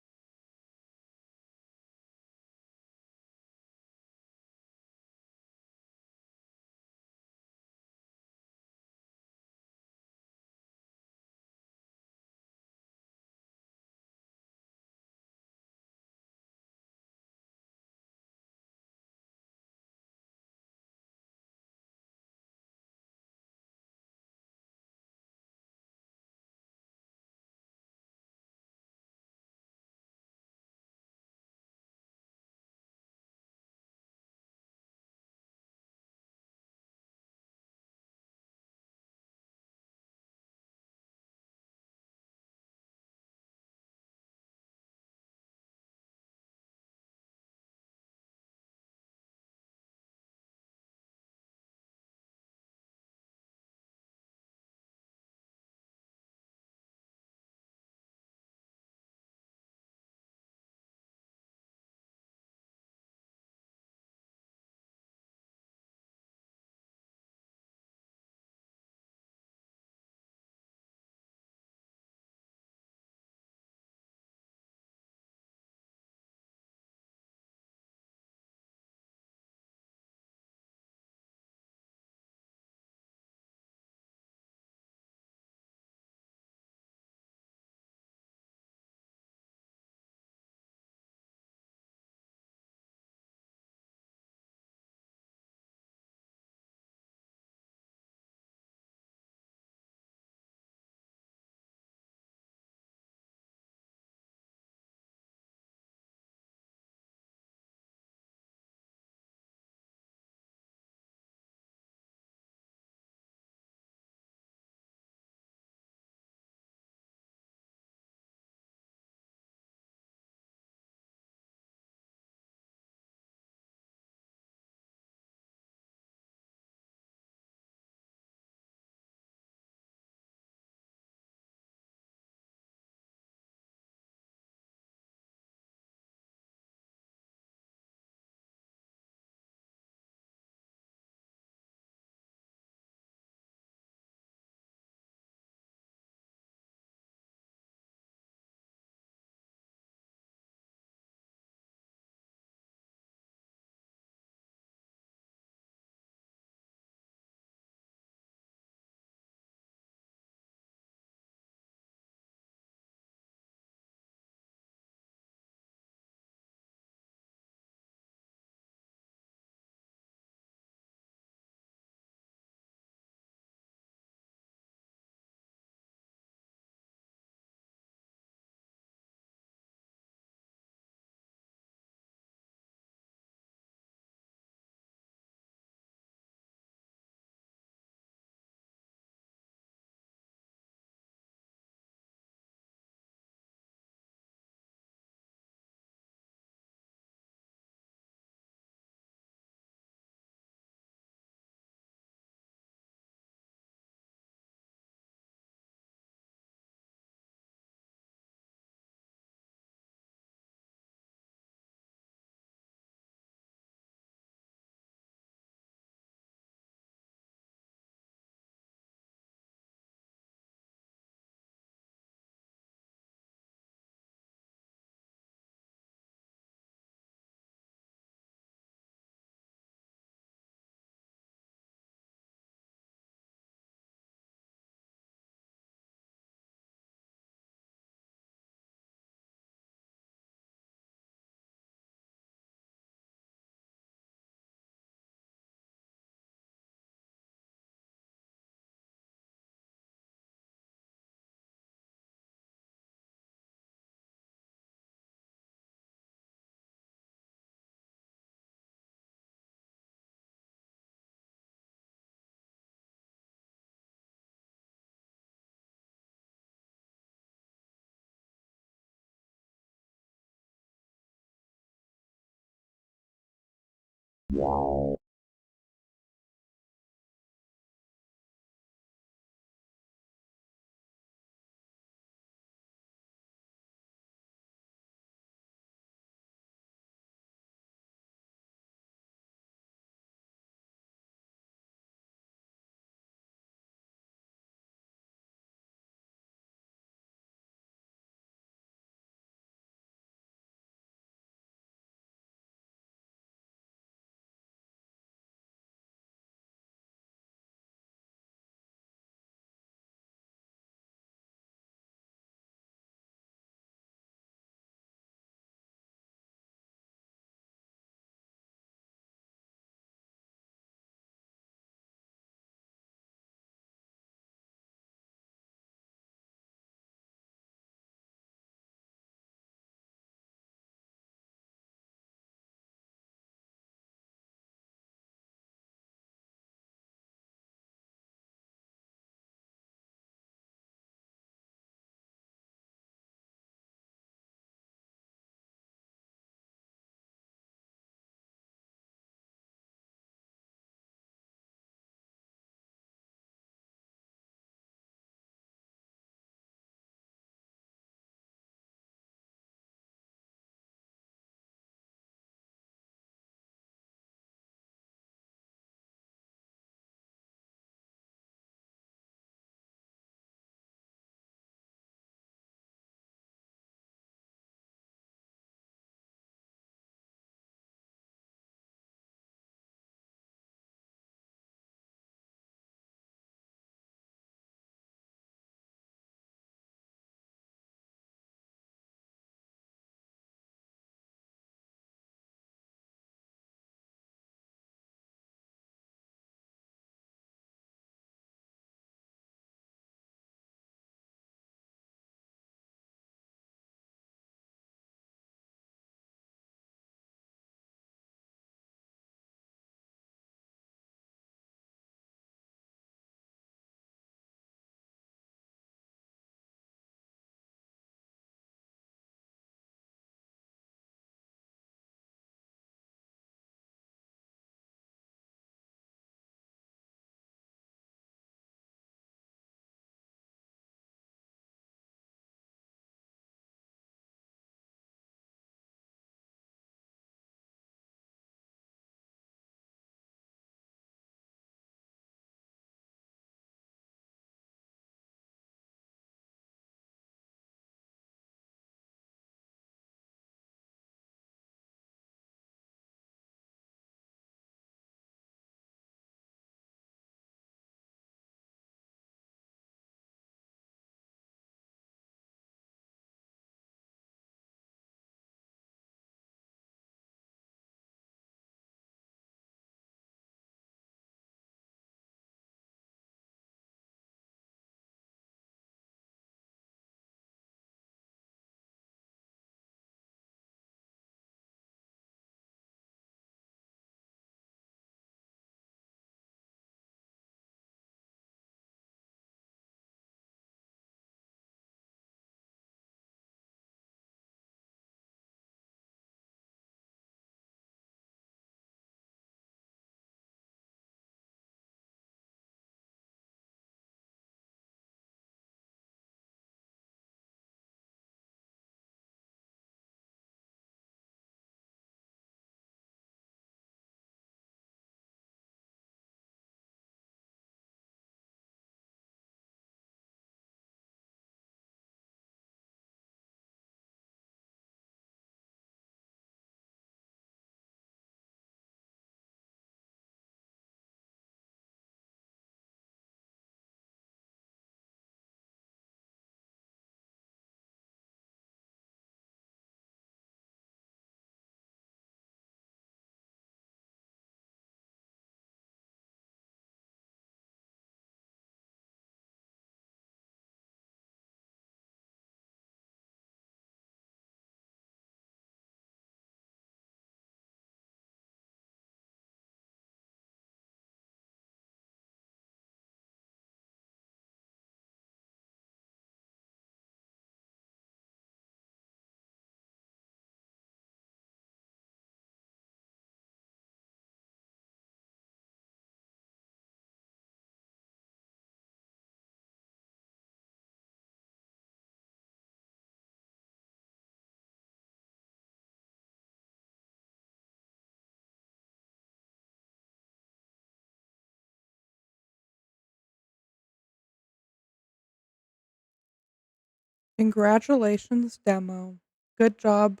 Congratulations, demo. Good job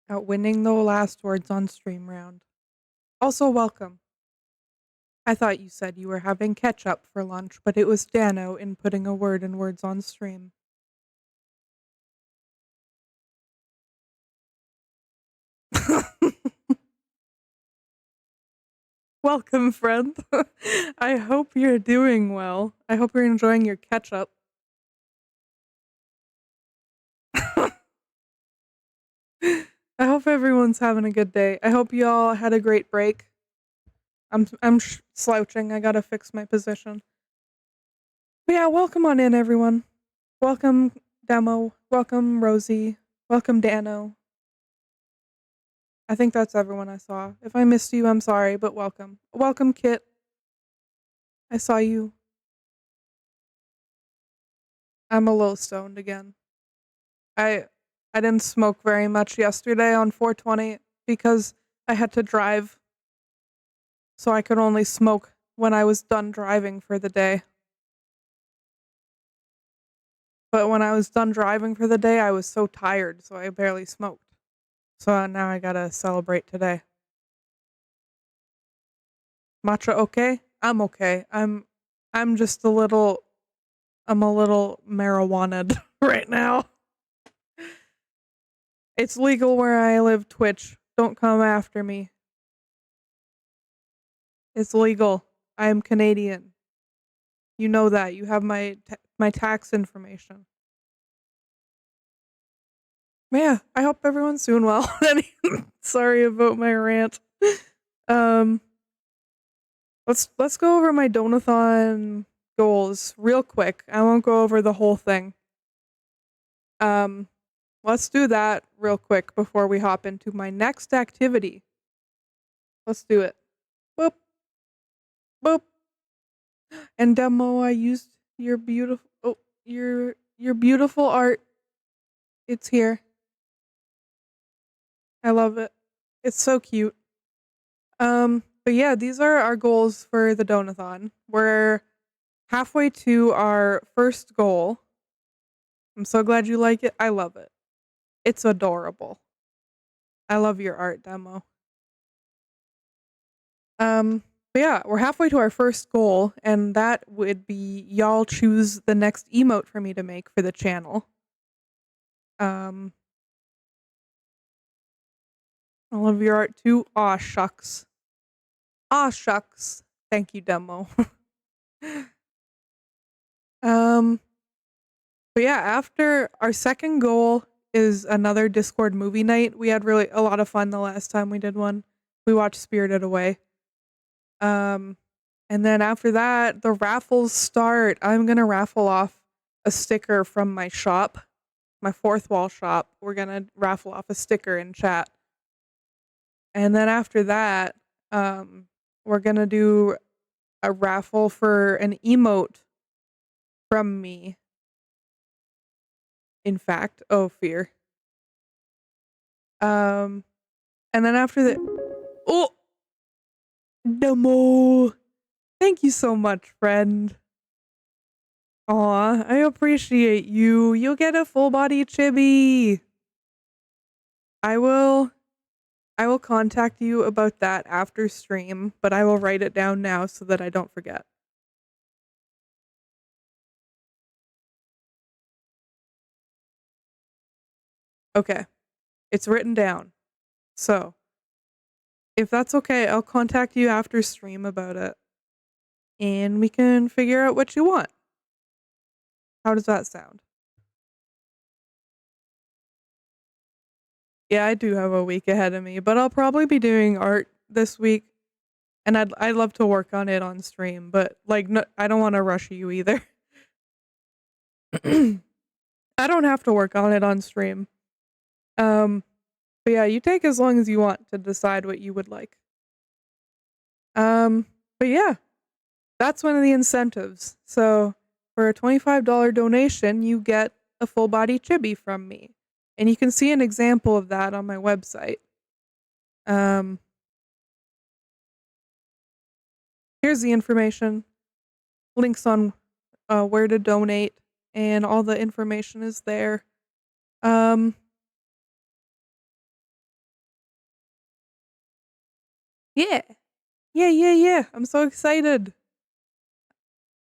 at winning the last words on stream round. Also, welcome. I thought you said you were having ketchup for lunch, but it was Dano inputting a word in words on stream. Welcome, friend. I hope you're doing well. I hope you're enjoying your ketchup. I hope everyone's having a good day. I hope you all had a great break. I'm slouching. I gotta fix my position. But yeah, welcome on in, everyone. Welcome, Demo. Welcome, Rosie. Welcome, Dano. I think that's everyone I saw. If I missed you, I'm sorry, but welcome. Welcome, Kit. I saw you. I'm a little stoned again. I I didn't smoke very much yesterday on 420 because I had to drive, so I could only smoke when I was done driving for the day. But when I was done driving for the day, I was so tired, so I barely smoked. So now I gotta celebrate today. Matcha okay? I'm okay. I'm just a little I'm a little marijuanaed right now. It's legal where I live, Twitch. Don't come after me. It's legal. I am Canadian. You know that. You have my tax information. Yeah, I hope everyone's doing well. Sorry about my rant. Um, let's go over my Donathon goals real quick. I won't go over the whole thing. Um, let's do that real quick before we hop into my next activity. Let's do it. Boop boop. And demo, I used your beautiful your beautiful art. It's here. I love it. It's so cute. But yeah, these are our goals for the Donathon. We're halfway to our first goal. I'm so glad you like it. I love it. It's adorable. I love your art, demo. But yeah, we're halfway to our first goal, and that would be y'all choose the next emote for me to make for the channel. Um, I love your art too. Aw, shucks. Aw, shucks. Thank you, demo. um, but yeah, after our second goal is another Discord movie night. We had really a lot of fun the last time we did one. We watched Spirited Away. Um, and then after that, the raffles start. I'm gonna raffle off a sticker from my shop, my fourth wall shop. We're gonna raffle off a sticker in chat. And then after that, we're gonna do a raffle for an emote from me. In fact, oh fear. Um, and then after that, oh, Demo. Thank you so much, friend. Aw, I appreciate you. You'll get a full body chibi. I will I will contact you about that after stream, but I will write it down now so that I don't forget. Okay. It's written down. So, if that's okay, I'll contact you after stream about it. And we can figure out what you want. How does that sound? Yeah, I do have a week ahead of me, but I'll probably be doing art this week, and I'd love to work on it on stream, but like no, I don't want to rush you either. I don't have to work on it on stream. But yeah, you take as long as you want to decide what you would like. But yeah, that's one of the incentives. So for a $25 donation, you get a full body chibi from me. And you can see an example of that on my website. Um, Here's the information. Links on where to donate, and all the information is there. Um, yeah. Yeah. I'm so excited.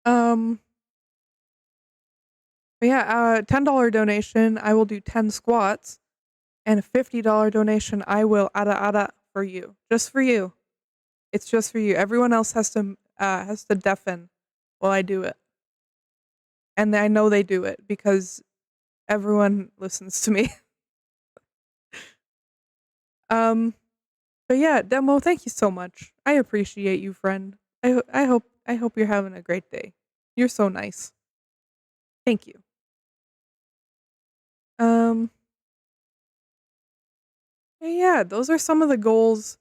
Um, but yeah, $10 donation, I will do 10 squats, and a $50 donation, I will ada for you. Just for you. It's just for you. Everyone else has to deafen while I do it. And I know they do it because everyone listens to me. Um, but yeah, Demo, thank you so much. I appreciate you, friend. I hope you're having a great day. You're so nice. Thank you. Um, yeah, those are some of the goals.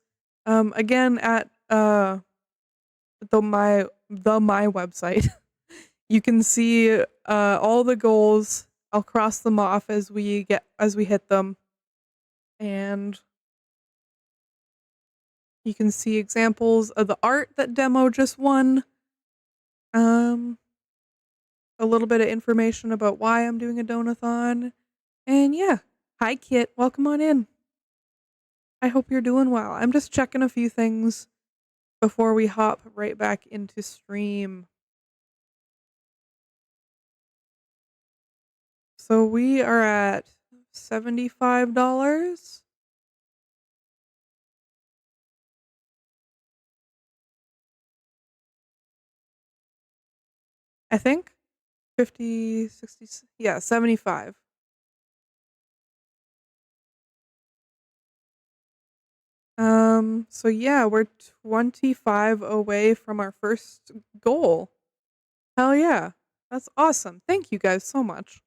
Again at the my website, you can see all the goals. I'll cross them off as we hit them, and you can see examples of the art that Demo just won. Um, a little bit of information about why I'm doing a donathon. And yeah, hi Kit, welcome on in. I hope you're doing well. I'm just checking a few things before we hop right back into stream. So we are at $75, I think. 50, 60, yeah, 75. So yeah, we're 25 away from our first goal. Hell yeah. That's awesome. Thank you guys so much.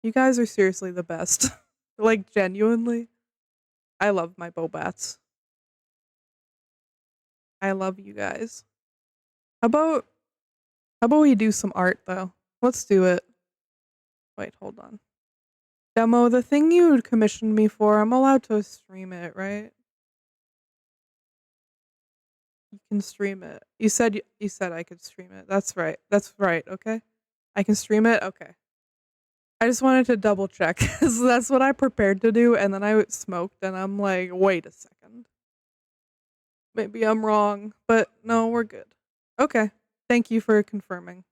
You guys are seriously the best. Like genuinely. I love my Bobats. I love you guys. How about how about we do some art though? Let's do it. Wait, hold on. Demo, the thing you commissioned me for, I'm allowed to stream it, right? You can stream it. You said I could stream it. That's right. That's right, okay? I can stream it? Okay. I just wanted to double check cuz that's what I prepared to do and then I smoked and I'm like, "Wait a second. Maybe I'm wrong." But no, we're good. Okay. Thank you for confirming.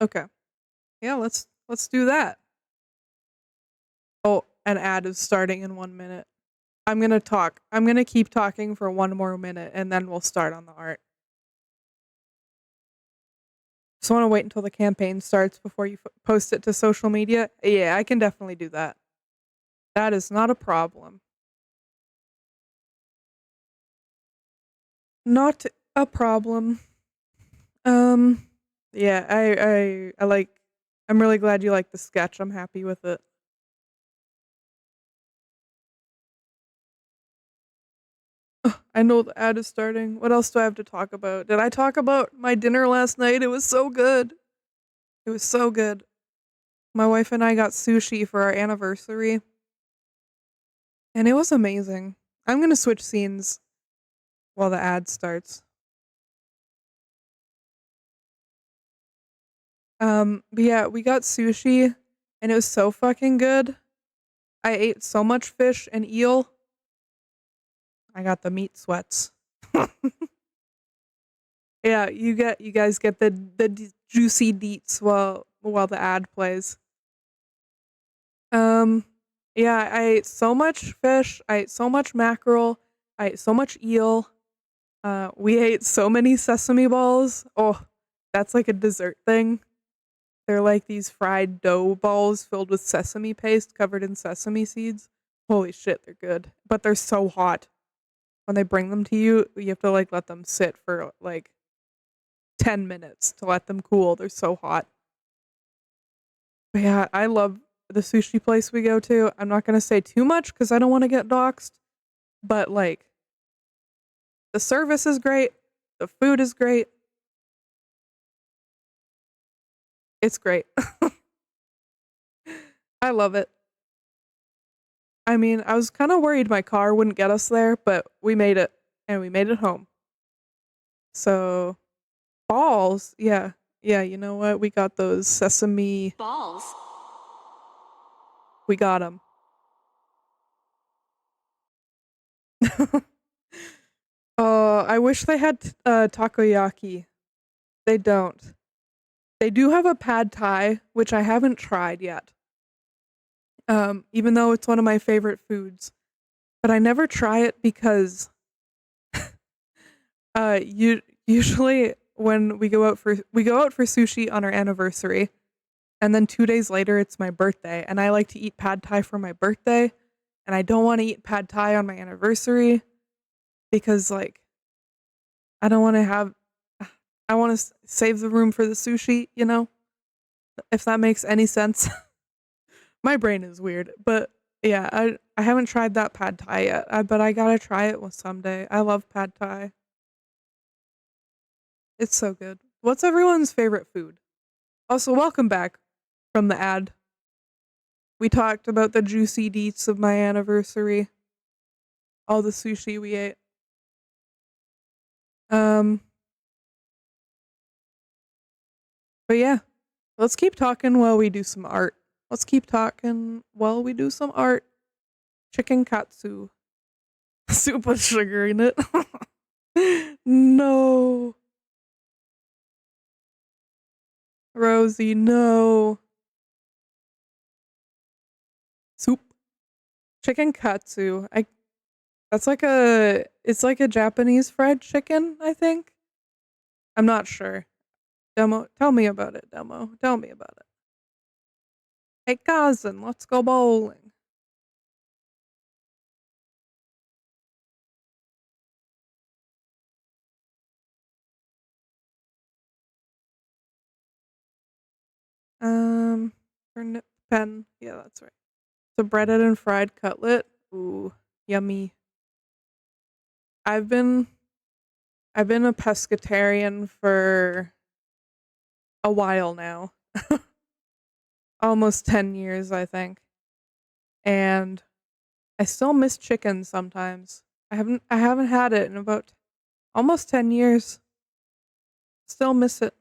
Okay. Yeah, let's do that. Oh, an ad is starting in 1 minute. I'm gonna talk. I'm gonna keep talking for 1 more minute, and then we'll start on the art. Just want to wait until the campaign starts before you post it to social media. Yeah, I can definitely do that. That is not a problem. Not a problem. Um, yeah, I like. I'm really glad you like the sketch. I'm happy with it. Ugh, I know the ad is starting. What else do I have to talk about? Did I talk about my dinner last night? It was so good. It was so good. My wife and I got sushi for our anniversary, and it was amazing. I'm gonna switch scenes while the ad starts. But yeah, we got sushi, and it was so fucking good. I ate so much fish and eel. I got the meat sweats. Yeah, you guys get the juicy deets while the ad plays. Um, yeah, I ate so much fish. I ate so much mackerel. I ate so much eel. We ate so many sesame balls. Oh, that's like a dessert thing. They're like these fried dough balls filled with sesame paste covered in sesame seeds. Holy shit, they're good. But they're so hot. When they bring them to you, you have to like let them sit for like 10 minutes to let them cool. They're so hot. But yeah, I love the sushi place we go to. I'm not going to say too much cuz I don't want to get doxxed, but like the service is great. The food is great. It's great. I love it. I mean, I was kind of worried my car wouldn't get us there, but we made it and we made it home. So, balls, yeah. Yeah, you know what? We got those sesame. Balls. We got them. I wish they had takoyaki. They don't. They do have a pad thai, which I haven't tried yet. Even though it's one of my favorite foods, but I never try it because usually when we go out for sushi on our anniversary, and then 2 days later it's my birthday, and I like to eat pad thai for my birthday, and I don't want to eat pad thai on my anniversary because like I don't want to have I want to save the room for the sushi, you know, if that makes any sense. My brain is weird, but yeah, I haven't tried that pad thai yet, but I gotta try it someday. I love pad thai. It's so good. What's everyone's favorite food? Also, welcome back from the ad. We talked about the juicy deets of my anniversary, all the sushi we ate. Um, but yeah, let's keep talking while we do some art. Let's keep talking while we do some art. Chicken katsu. Soup with sugar in it. No. Rosie, no. Soup. Chicken katsu. I That's like it's like a Japanese fried chicken, I think. I'm not sure. Demo, tell me about it, Demo. Tell me about it. Hey cousin, let's go bowling. Um Turnip pen. Yeah, that's right. So breaded and fried cutlet. Ooh, yummy. I've been I've been a pescatarian for a while now. Almost 10 years, I think. And I still miss chicken sometimes. I haven't had it in about almost 10 years. Still miss it.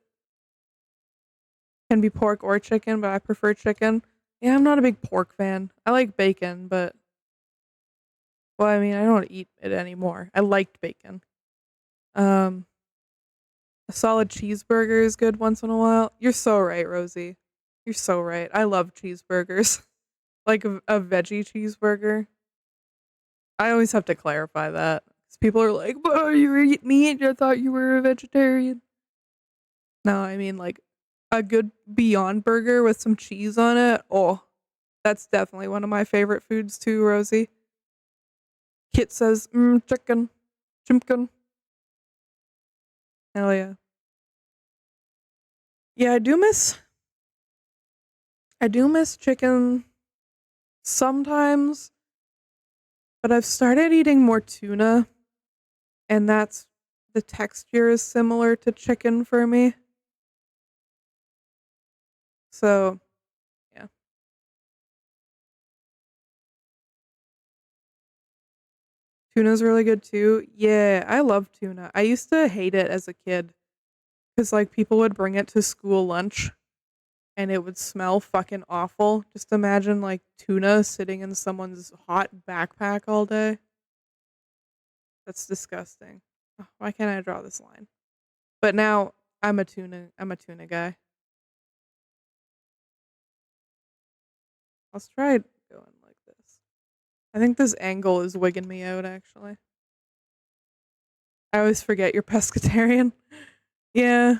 Can be pork or chicken, but I prefer chicken. Yeah, I'm not a big pork fan. I like bacon, but well, I mean, I don't eat it anymore. I liked bacon. Um, a solid cheeseburger is good once in a while. You're so right, Rosie. You're so right. I love cheeseburgers. Like a veggie cheeseburger. I always have to clarify that. 'Cause people are like, "Oh, you eat meat? I thought you were a vegetarian." No, I mean like a good Beyond Burger with some cheese on it. Oh, that's definitely one of my favorite foods too, Rosie. Kit says, chicken, chimkin. Hell yeah. Yeah, I do miss chicken sometimes, but I've started eating more tuna, and the texture is similar to chicken for me. So, yeah. Tuna's really good too. Yeah, I love tuna. I used to hate it as a kid because like people would bring it to school lunch and it would smell fucking awful. Just imagine like tuna sitting in someone's hot backpack all day. That's disgusting. Ugh, why can't I draw this line? But now I'm a tuna guy. Let's try going like this. I think this angle is wigging me out actually. I always forget you're pescatarian. Yeah,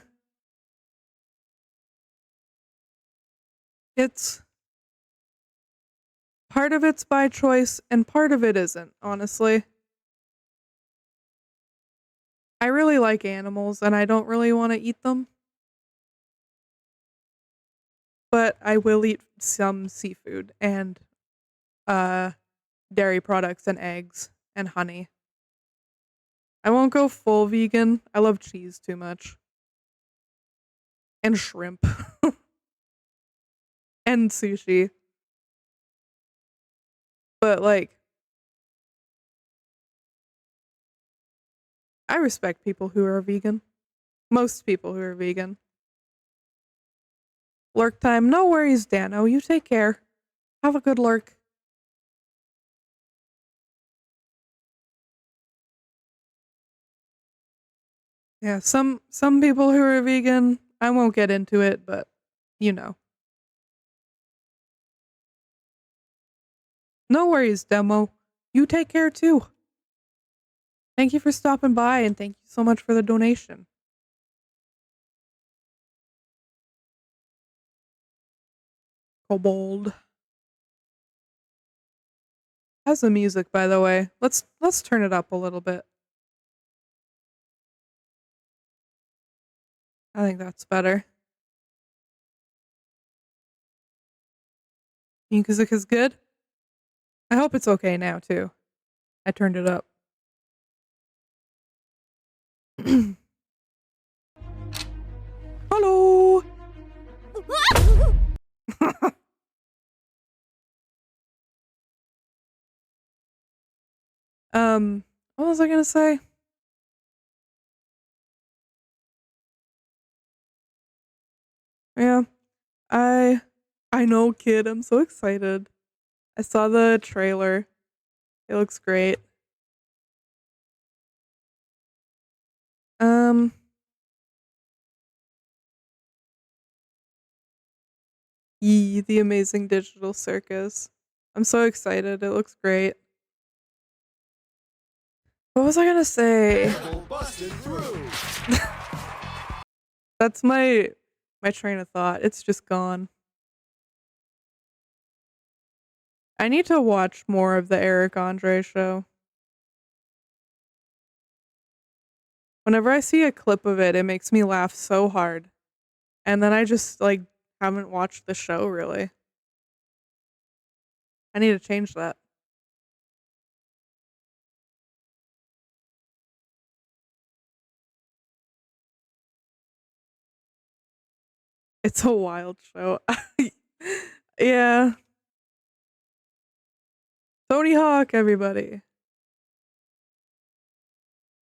it's part of it's by choice and part of it isn't, honestly. I really like animals and I don't really want to eat them, but I will eat some seafood and uh dairy products and eggs and honey. I won't go full vegan. I love cheese too much. And shrimp and sushi. But like I respect people who are vegan. Most people who are vegan. Lurk time. No worries, Dano. You take care. Have a good lurk. Yeah, some people who are vegan, I won't get into it, but you know. No worries, Demo. You take care too. Thank you for stopping by and thank you so much for the donation. Kobold. How's the music, by the way? Let's turn it up a little bit. I think that's better. Music is good. I hope it's okay now too. I turned it up. Hello. what was I gonna say? Yeah, I I know, kid. I'm so excited. I saw the trailer. It looks great. Um, Yee, the amazing digital circus. I'm so excited. It looks great. What was I gonna say? Busted through. That's my train of thought. It's just gone. I need to watch more of the Eric Andre show. Whenever I see a clip of it, it makes me laugh so hard. And then I just like haven't watched the show really. I need to change that. It's a wild show. Yeah. Tony Hawk, everybody.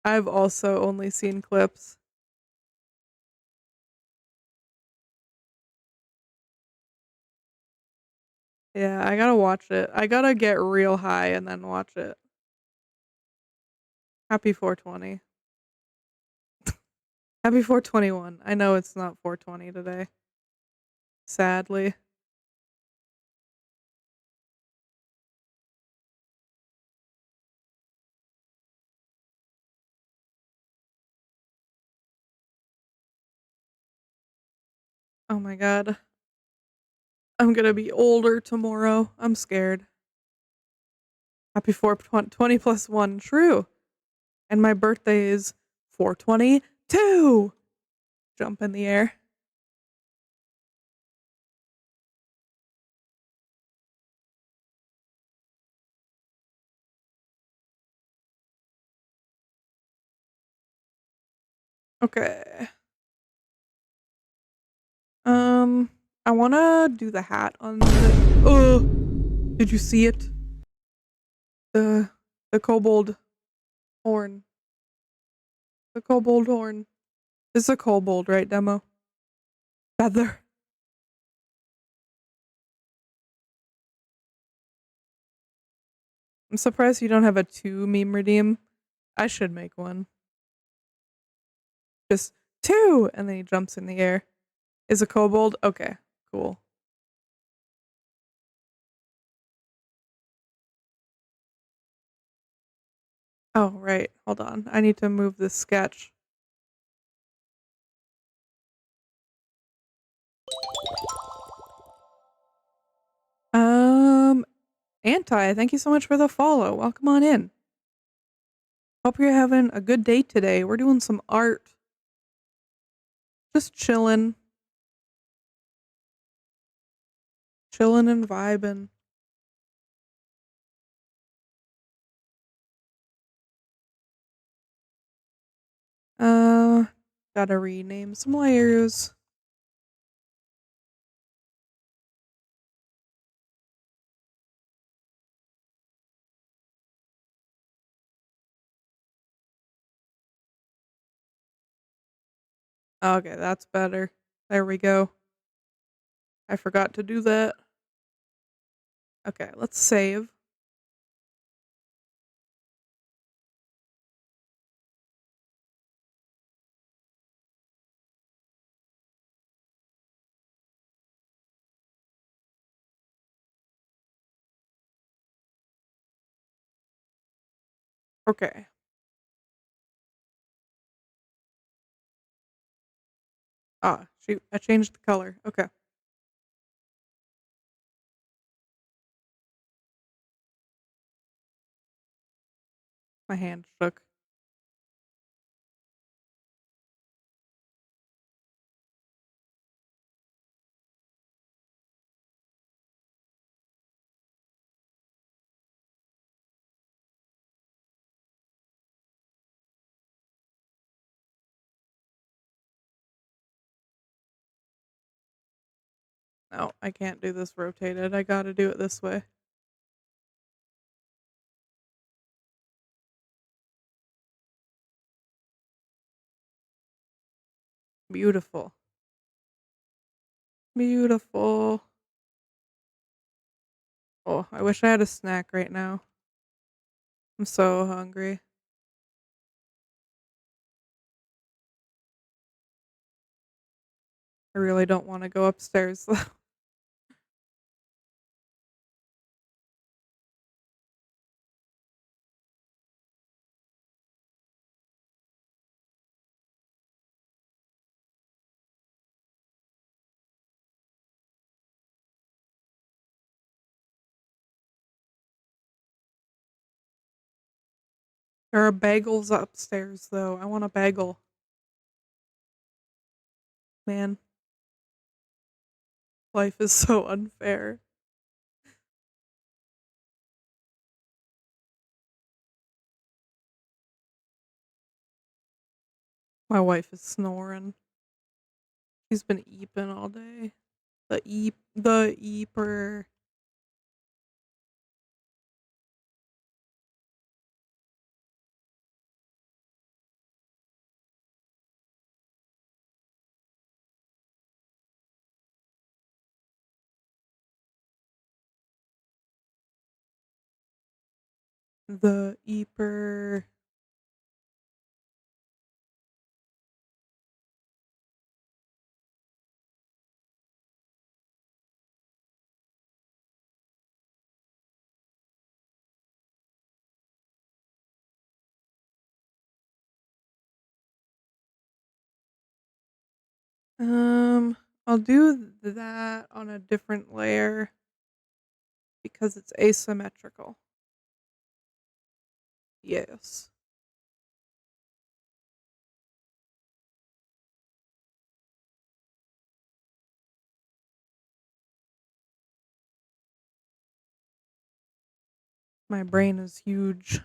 I've also only seen clips. Yeah, I gotta watch it. I gotta get real high and then watch it. Happy 420. Happy 421. I know it's not 420 today. Sadly. Oh my god. I'm gonna be older tomorrow. I'm scared. Happy 420 plus 1. True. And my birthday is 422. Jump in the air. Okay. Um, I wanna do the hat on the. Oh, did you see it? The the kobold horn. The kobold horn. This is a kobold, right, Demo? Feather. I'm surprised you don't have a 2 meme redeem. I should make one. Just 2! And then he jumps in the air. Is a kobold? Okay, cool. Oh, right. Hold on. I need to move this sketch. Um, Anti, thank you so much for the follow. Welcome on in. Hope you're having a good day today. We're doing some art. Just chilling. Chilling and vibing. Uh, Gotta rename some layers. Okay, that's better. There we go. I forgot to do that. Okay, let's save. Okay. Ah, shoot, I changed the color. Okay. My hand shook. No, I can't do this rotated. I gotta do it this way. Beautiful. Beautiful. Oh, I wish I had a snack right now. I'm so hungry. I really don't want to go upstairs though. There are bagels upstairs though. I want a bagel. Man, life is so unfair. My wife is snoring. She's been eeping all day. The eeper. The eeper. I'll do that on a different layer because it's asymmetrical. Yes. My brain is huge.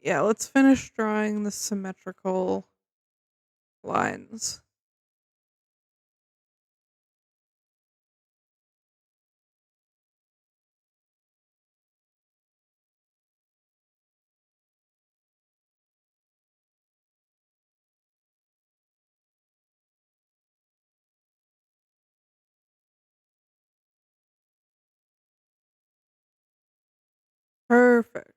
Yeah, let's finish drawing the symmetrical lines. Perfect.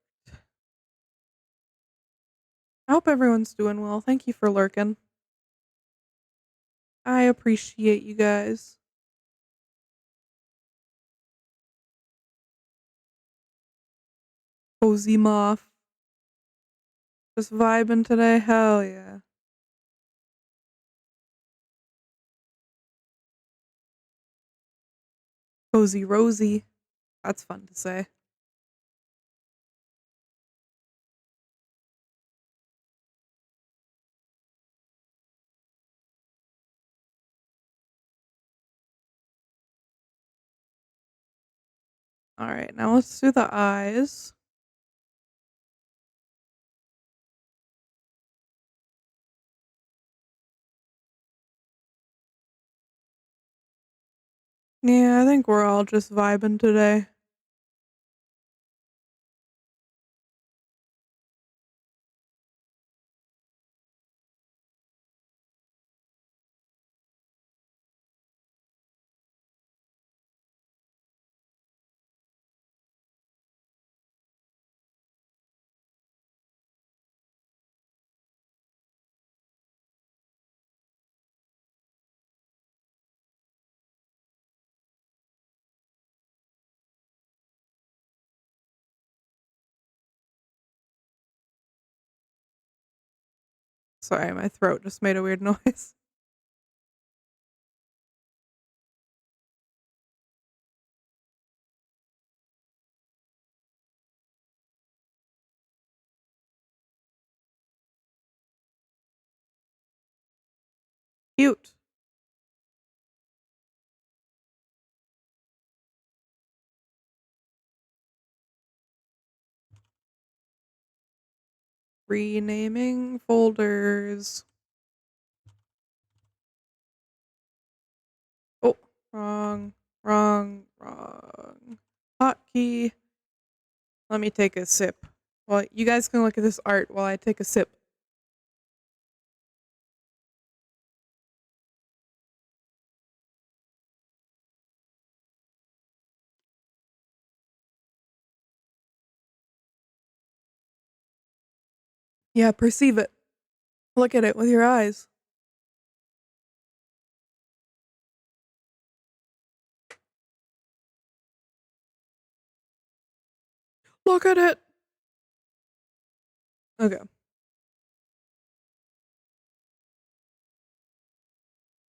I hope everyone's doing well. Thank you for lurking. I appreciate you guys. Cozy Moth. Just vibing today. Hell yeah. Cozy Rosie. That's fun to say. Alright, now let's do the eyes. Yeah, I think we're all just vibing today. Sorry, my throat just made a weird noise. Cute. Renaming folders. Oh, wrong, wrong. Hotkey. Let me take a sip. Well, you guys can look at this art while I take a sip. Yeah, perceive it. Look at it with your eyes. Look at it. Okay.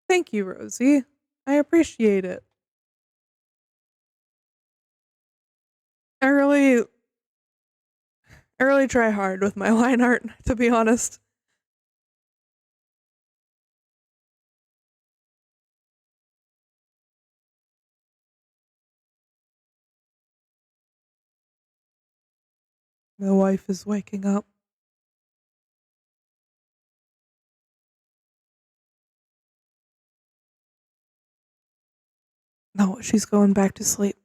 Thank you, Rosie. I appreciate it. I really, I really try hard with my line art, to be honest. My wife is waking up. No, she's going back to sleep.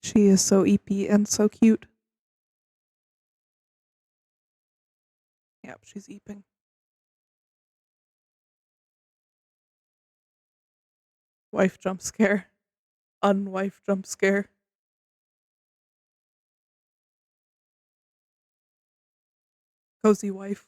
She is so eepy and so cute. Yep, she's eeping. Wife jump scare. Unwife jump scare. Cozy wife.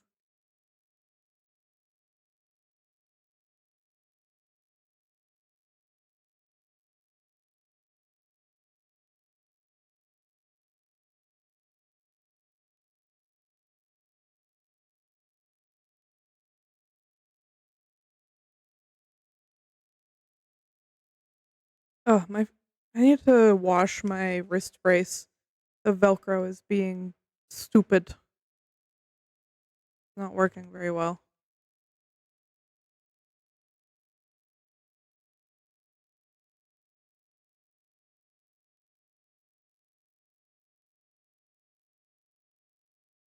Oh, I need to wash my wrist brace. The Velcro is being stupid. Not working very well.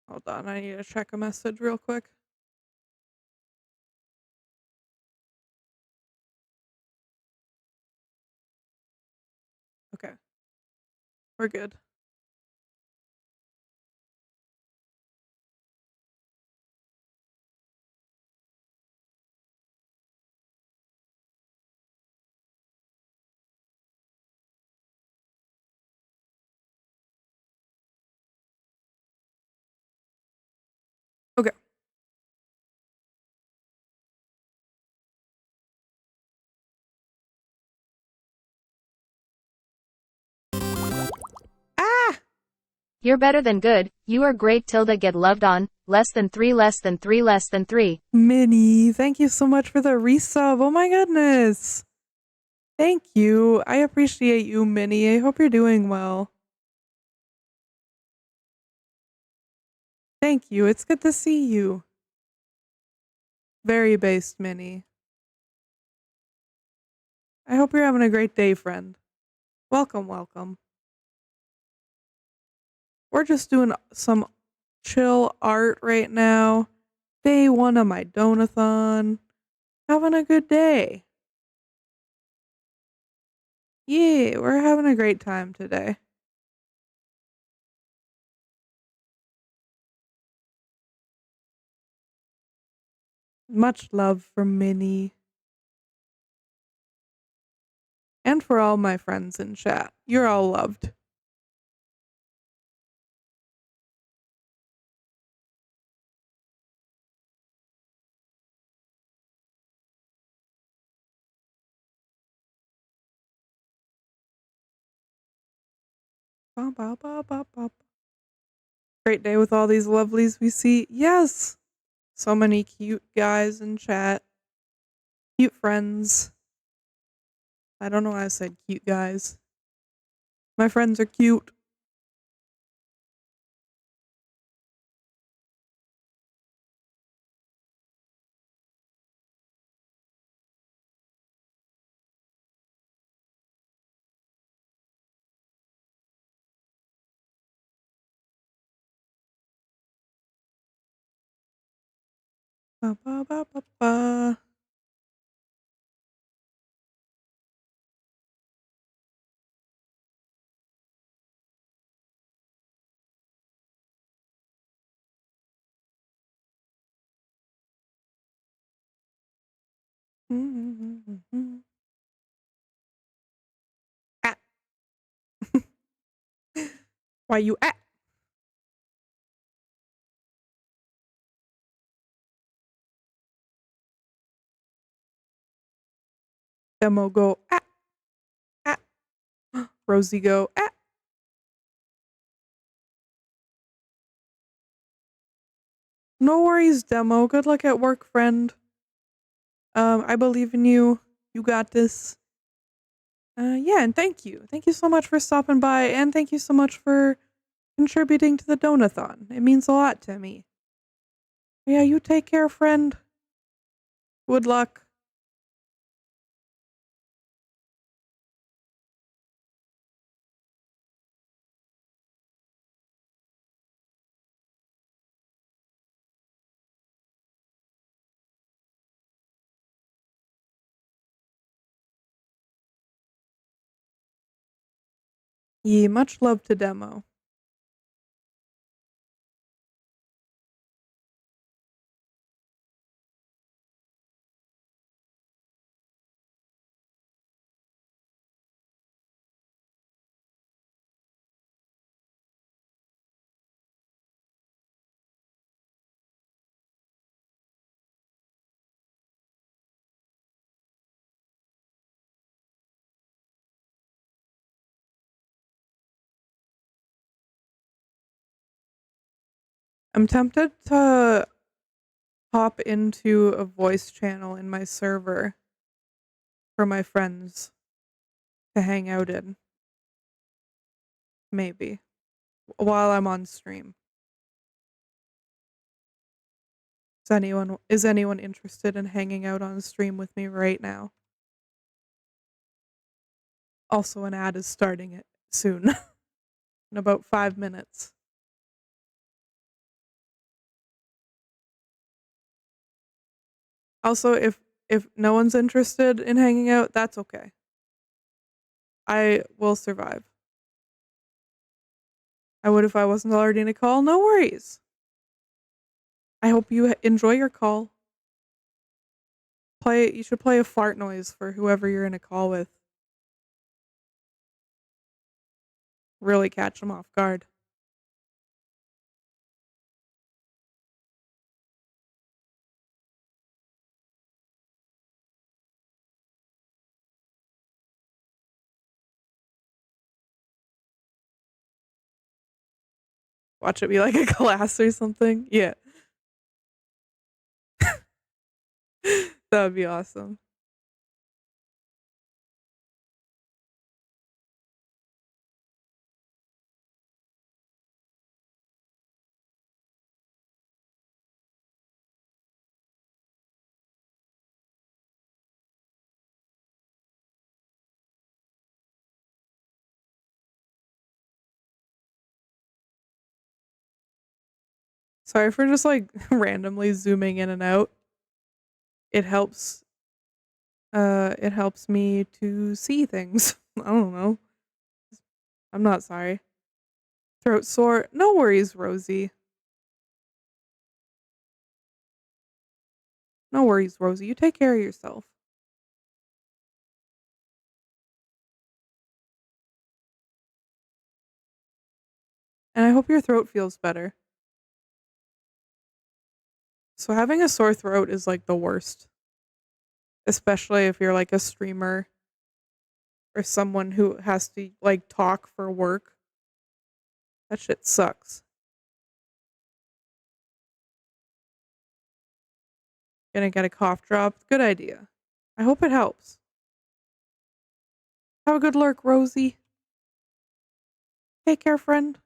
Hold on, I need to check a message real quick. Okay, we're good. Okay. Ah! You're better than good, you are great tilde get loved on, less than 3 less than 3 less than 3. Minnie, thank you so much for the resub. Oh my goodness. Thank you. I appreciate you, Minnie. I hope you're doing well. Thank you. It's good to see you. Very based, Minnie. I hope you're having a great day, friend. Welcome, welcome. We're just doing some chill art right now. Day 1 of my Donathon. Having a good day. Yeah, we're having a great time today. Much love from Minnie. And for all my friends in chat. You're all loved. Bop, bop, bop, bop, bop. Great day with all these lovelies we see. Yes! So many cute guys in chat. Cute friends. I don't know why I said cute guys. My friends are cute. Ba, ba, ba, ba, ba. Ah. Why you at? Demo go at. At. Rosie go at. No worries, Demo. Good luck at work, friend. I believe in you. You got this. Yeah, and thank you. Thank you so much for stopping by, and thank you so much for contributing to the Donathon. It means a lot to me. Yeah, you take care, friend. Good luck. Yeah, much love to Demo. I'm tempted to hop into a voice channel in my server for my friends to hang out in. Maybe. While I'm on stream. Is anyone interested in hanging out on stream with me right now? Also, an ad is starting it soon. In about 5 minutes. Also, if no one's interested in hanging out, that's okay. I will survive. I would if I wasn't already in a call. No worries. I hope you enjoy your call. You should play a fart noise for whoever you're in a call with. Really catch them off guard. Watch it be like a class or something. Yeah. That would be awesome. Sorry for just like randomly zooming in and out. It helps me to see things. I don't know. I'm not sorry. Throat sore. No worries, Rosie. No worries, Rosie. You take care of yourself. And I hope your throat feels better. So having a sore throat is like the worst, especially if you're like a streamer or someone who has to like talk for work. That shit sucks. Gonna get a cough drop. Good idea. I hope it helps. Have a good lurk, Rosie. Take care, friend.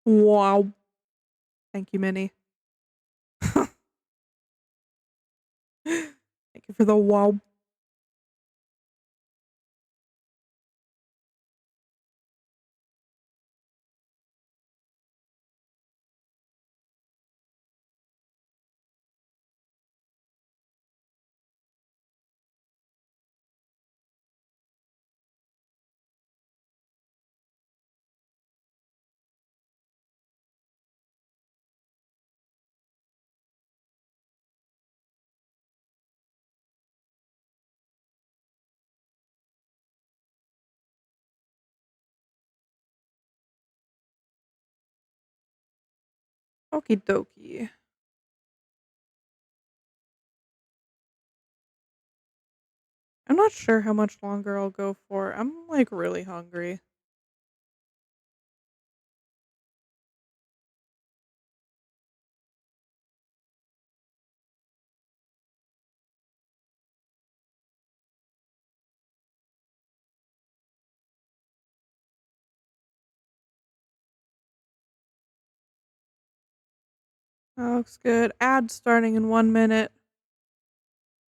Wow. Thank you, Minnie. Thank you for the wow. Okie dokie. I'm not sure how much longer I'll go for. I'm like really hungry. That looks good. Ad starting in 1 minute.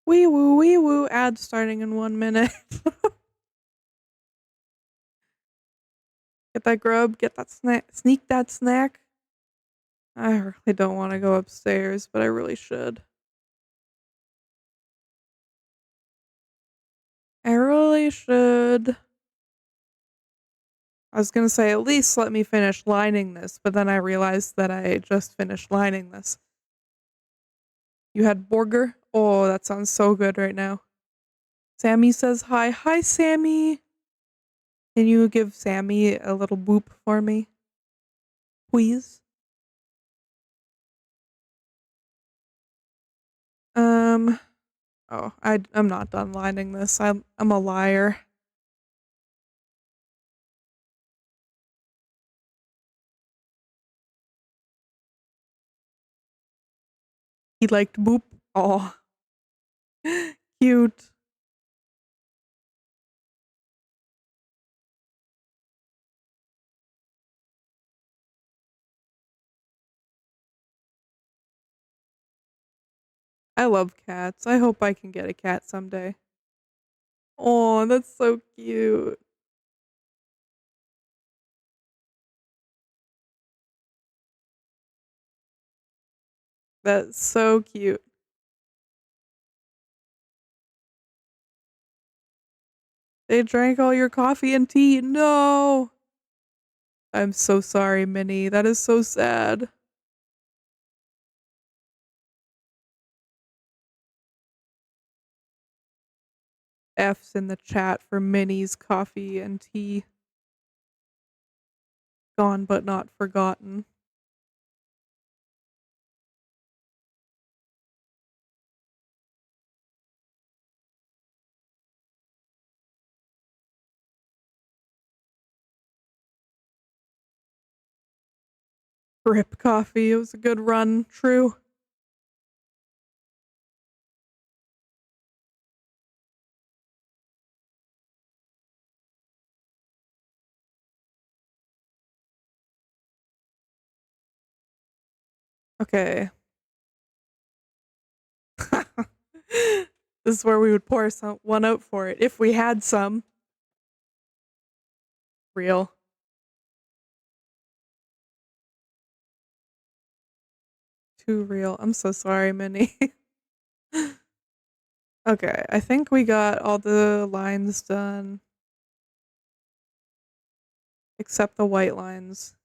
Wee woo, wee woo. Ad starting in 1 minute. Get that grub. Get that snack. Sneak that snack. I really don't want to go upstairs, but I really should. I really should. I was gonna say, at least let me finish lining this, but then I realized that I just finished lining this. You had burger? Oh, that sounds so good right now. Sammy says hi. Hi, Sammy. Can you give Sammy a little boop for me? Please? Um, I'm not done lining this. I'm a liar. He liked boop. Oh, cute. I love cats. I hope I can get a cat someday. Oh, that's so cute. That's so cute. They drank all your coffee and tea. No. I'm so sorry, Minnie. That is so sad. F's in the chat for Minnie's coffee and tea. Gone but not forgotten. Rip coffee. It was a good run. True. Okay. This is where we would pour one out for it if we had some. Real. Too real. I'm so sorry, Minnie. Okay, I think we got all the lines done except the white lines,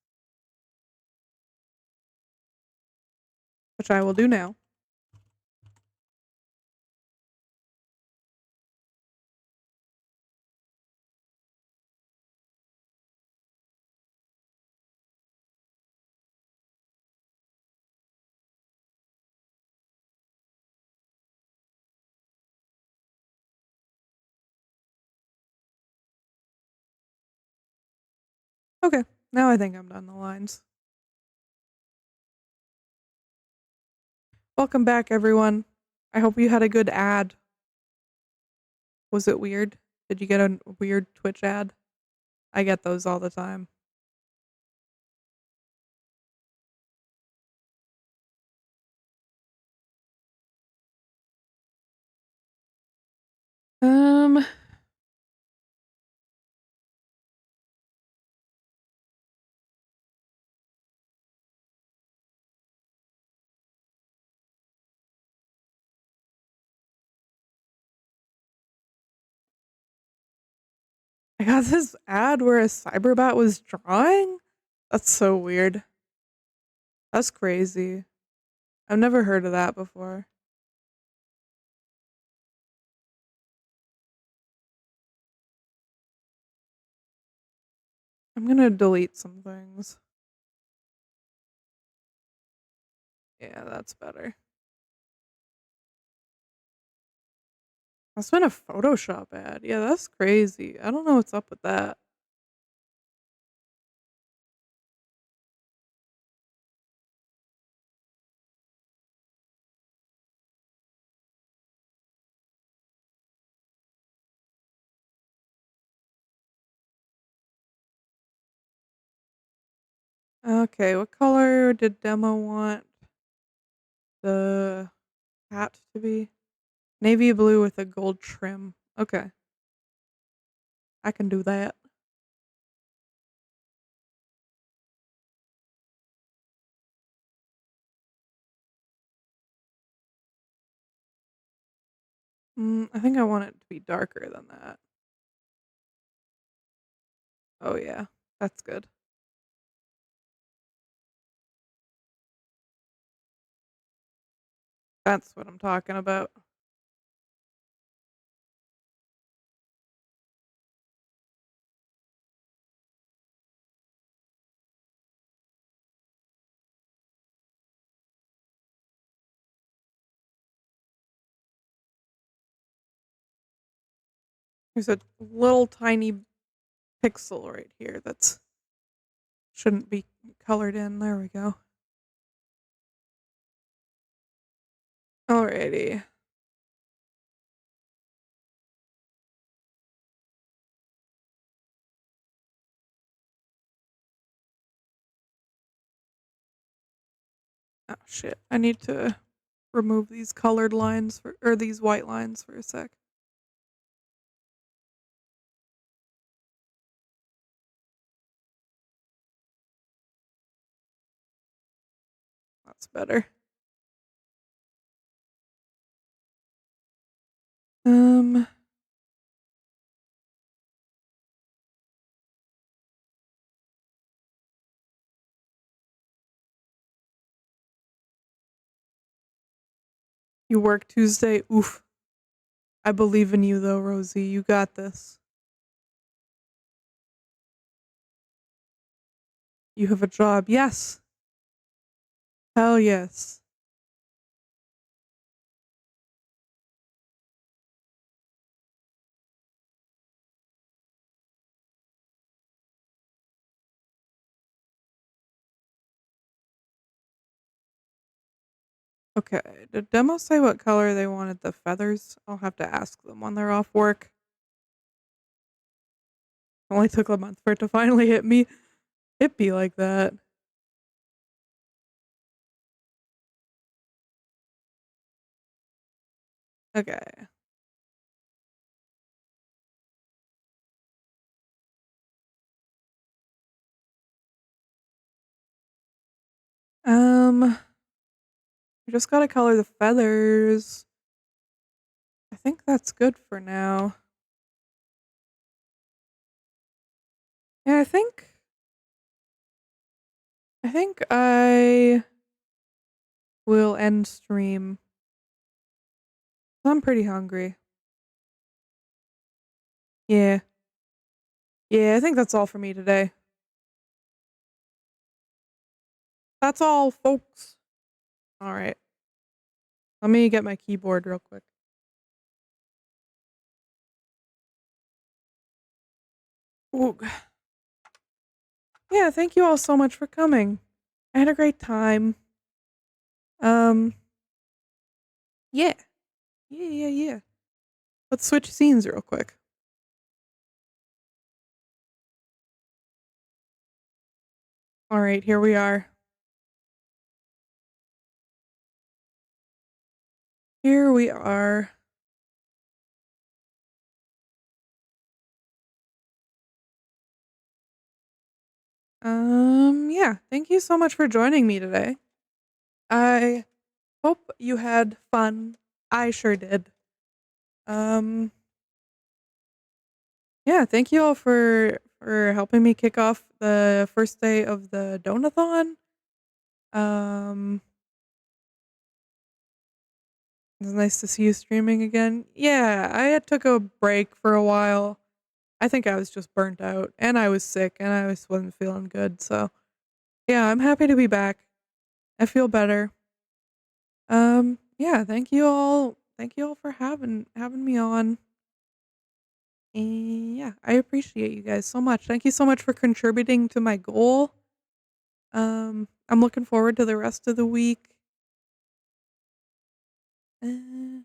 which I will do now. Okay, now I think I'm done the lines. Welcome back, everyone. I hope you had a good ad. Was it weird? Did you get a weird Twitch ad? I get those all the time. Um, I got this ad where a cyberbot was drawing? That's so weird. That's crazy. I've never heard of that before. I'm gonna delete some things. Yeah, that's better. That's been a Photoshop ad. Yeah, that's crazy. I don't know what's up with that. Okay, what color did Demo want the hat to be? Navy blue with a gold trim. Okay, I can do that. I think I want it to be darker than that. Oh yeah, that's good. That's what I'm talking about. There's a little tiny pixel right here that's shouldn't be colored in. There we go. Alrighty. Oh shit. I need to remove these colored lines or these white lines for a sec. That's better. Um you work Tuesday? Oof. I believe in you though, Rosie. You got this. You have a job. Yes. Hell yes. Okay. Did Demo say what color they wanted the feathers? I'll have to ask them when they're off work. It only took a month for it to finally hit me. It be like that. Okay. I just gotta color the feathers. I think that's good for now. Yeah, I think I will end stream. I'm pretty hungry. Yeah. Yeah, I think that's all for me today. That's all, folks. All right. Let me get my keyboard real quick. Ooh. Yeah, thank you all so much for coming. I had a great time. Um, yeah. Yeah. Let's switch scenes real quick. All right, here we are. Here we are. Yeah, thank you so much for joining me today. I hope you had fun. I sure did. Um, yeah, thank you all for helping me kick off the first day of the Donathon. Um, it's nice to see you streaming again. Yeah, I had took a break for a while. I think I was just burnt out and I was sick and I just wasn't feeling good. So, yeah, I'm happy to be back. I feel better. Yeah, thank you all. Thank you all for having me on. And yeah, I appreciate you guys so much. Thank you so much for contributing to my goal. I'm looking forward to the rest of the week. Uh,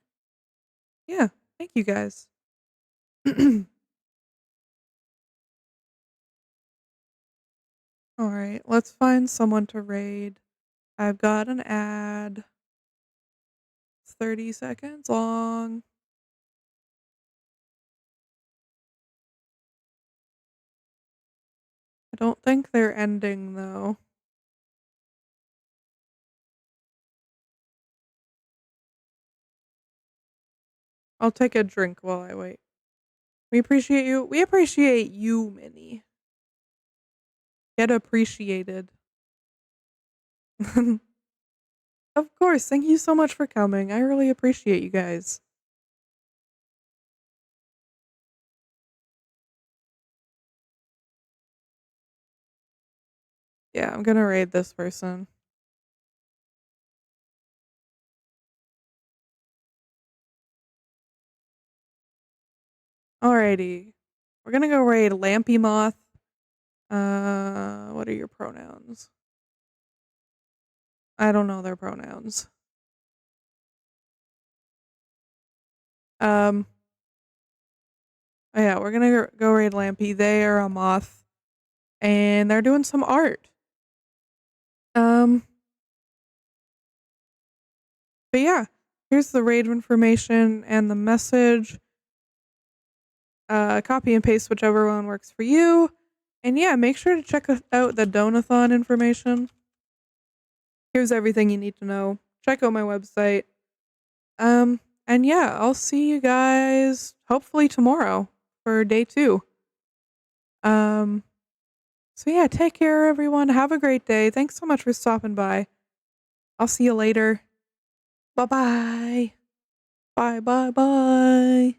yeah, thank you guys. All right, let's find someone to raid. I've got an ad. It's 30 seconds long. I don't think they're ending though. I'll take a drink while I wait. We appreciate you. We appreciate you, Minnie. Get appreciated. Of course. Thank you so much for coming. I really appreciate you guys. Yeah, I'm gonna raid this person. Alrighty. We're gonna go raid Lampy Moth. What are your pronouns? I don't know their pronouns. Um, oh yeah, we're gonna go raid Lampy. They are a moth, and they're doing some art. Um, but yeah, here's the raid information and the message. Copy and paste whichever one works for you. And yeah, make sure to check out the Donathon information. Here's everything you need to know. Check out my website. And yeah, I'll see you guys hopefully tomorrow for day 2. Um, so yeah, take care everyone. Have a great day. Thanks so much for stopping by. I'll see you later. Bye-bye. Bye.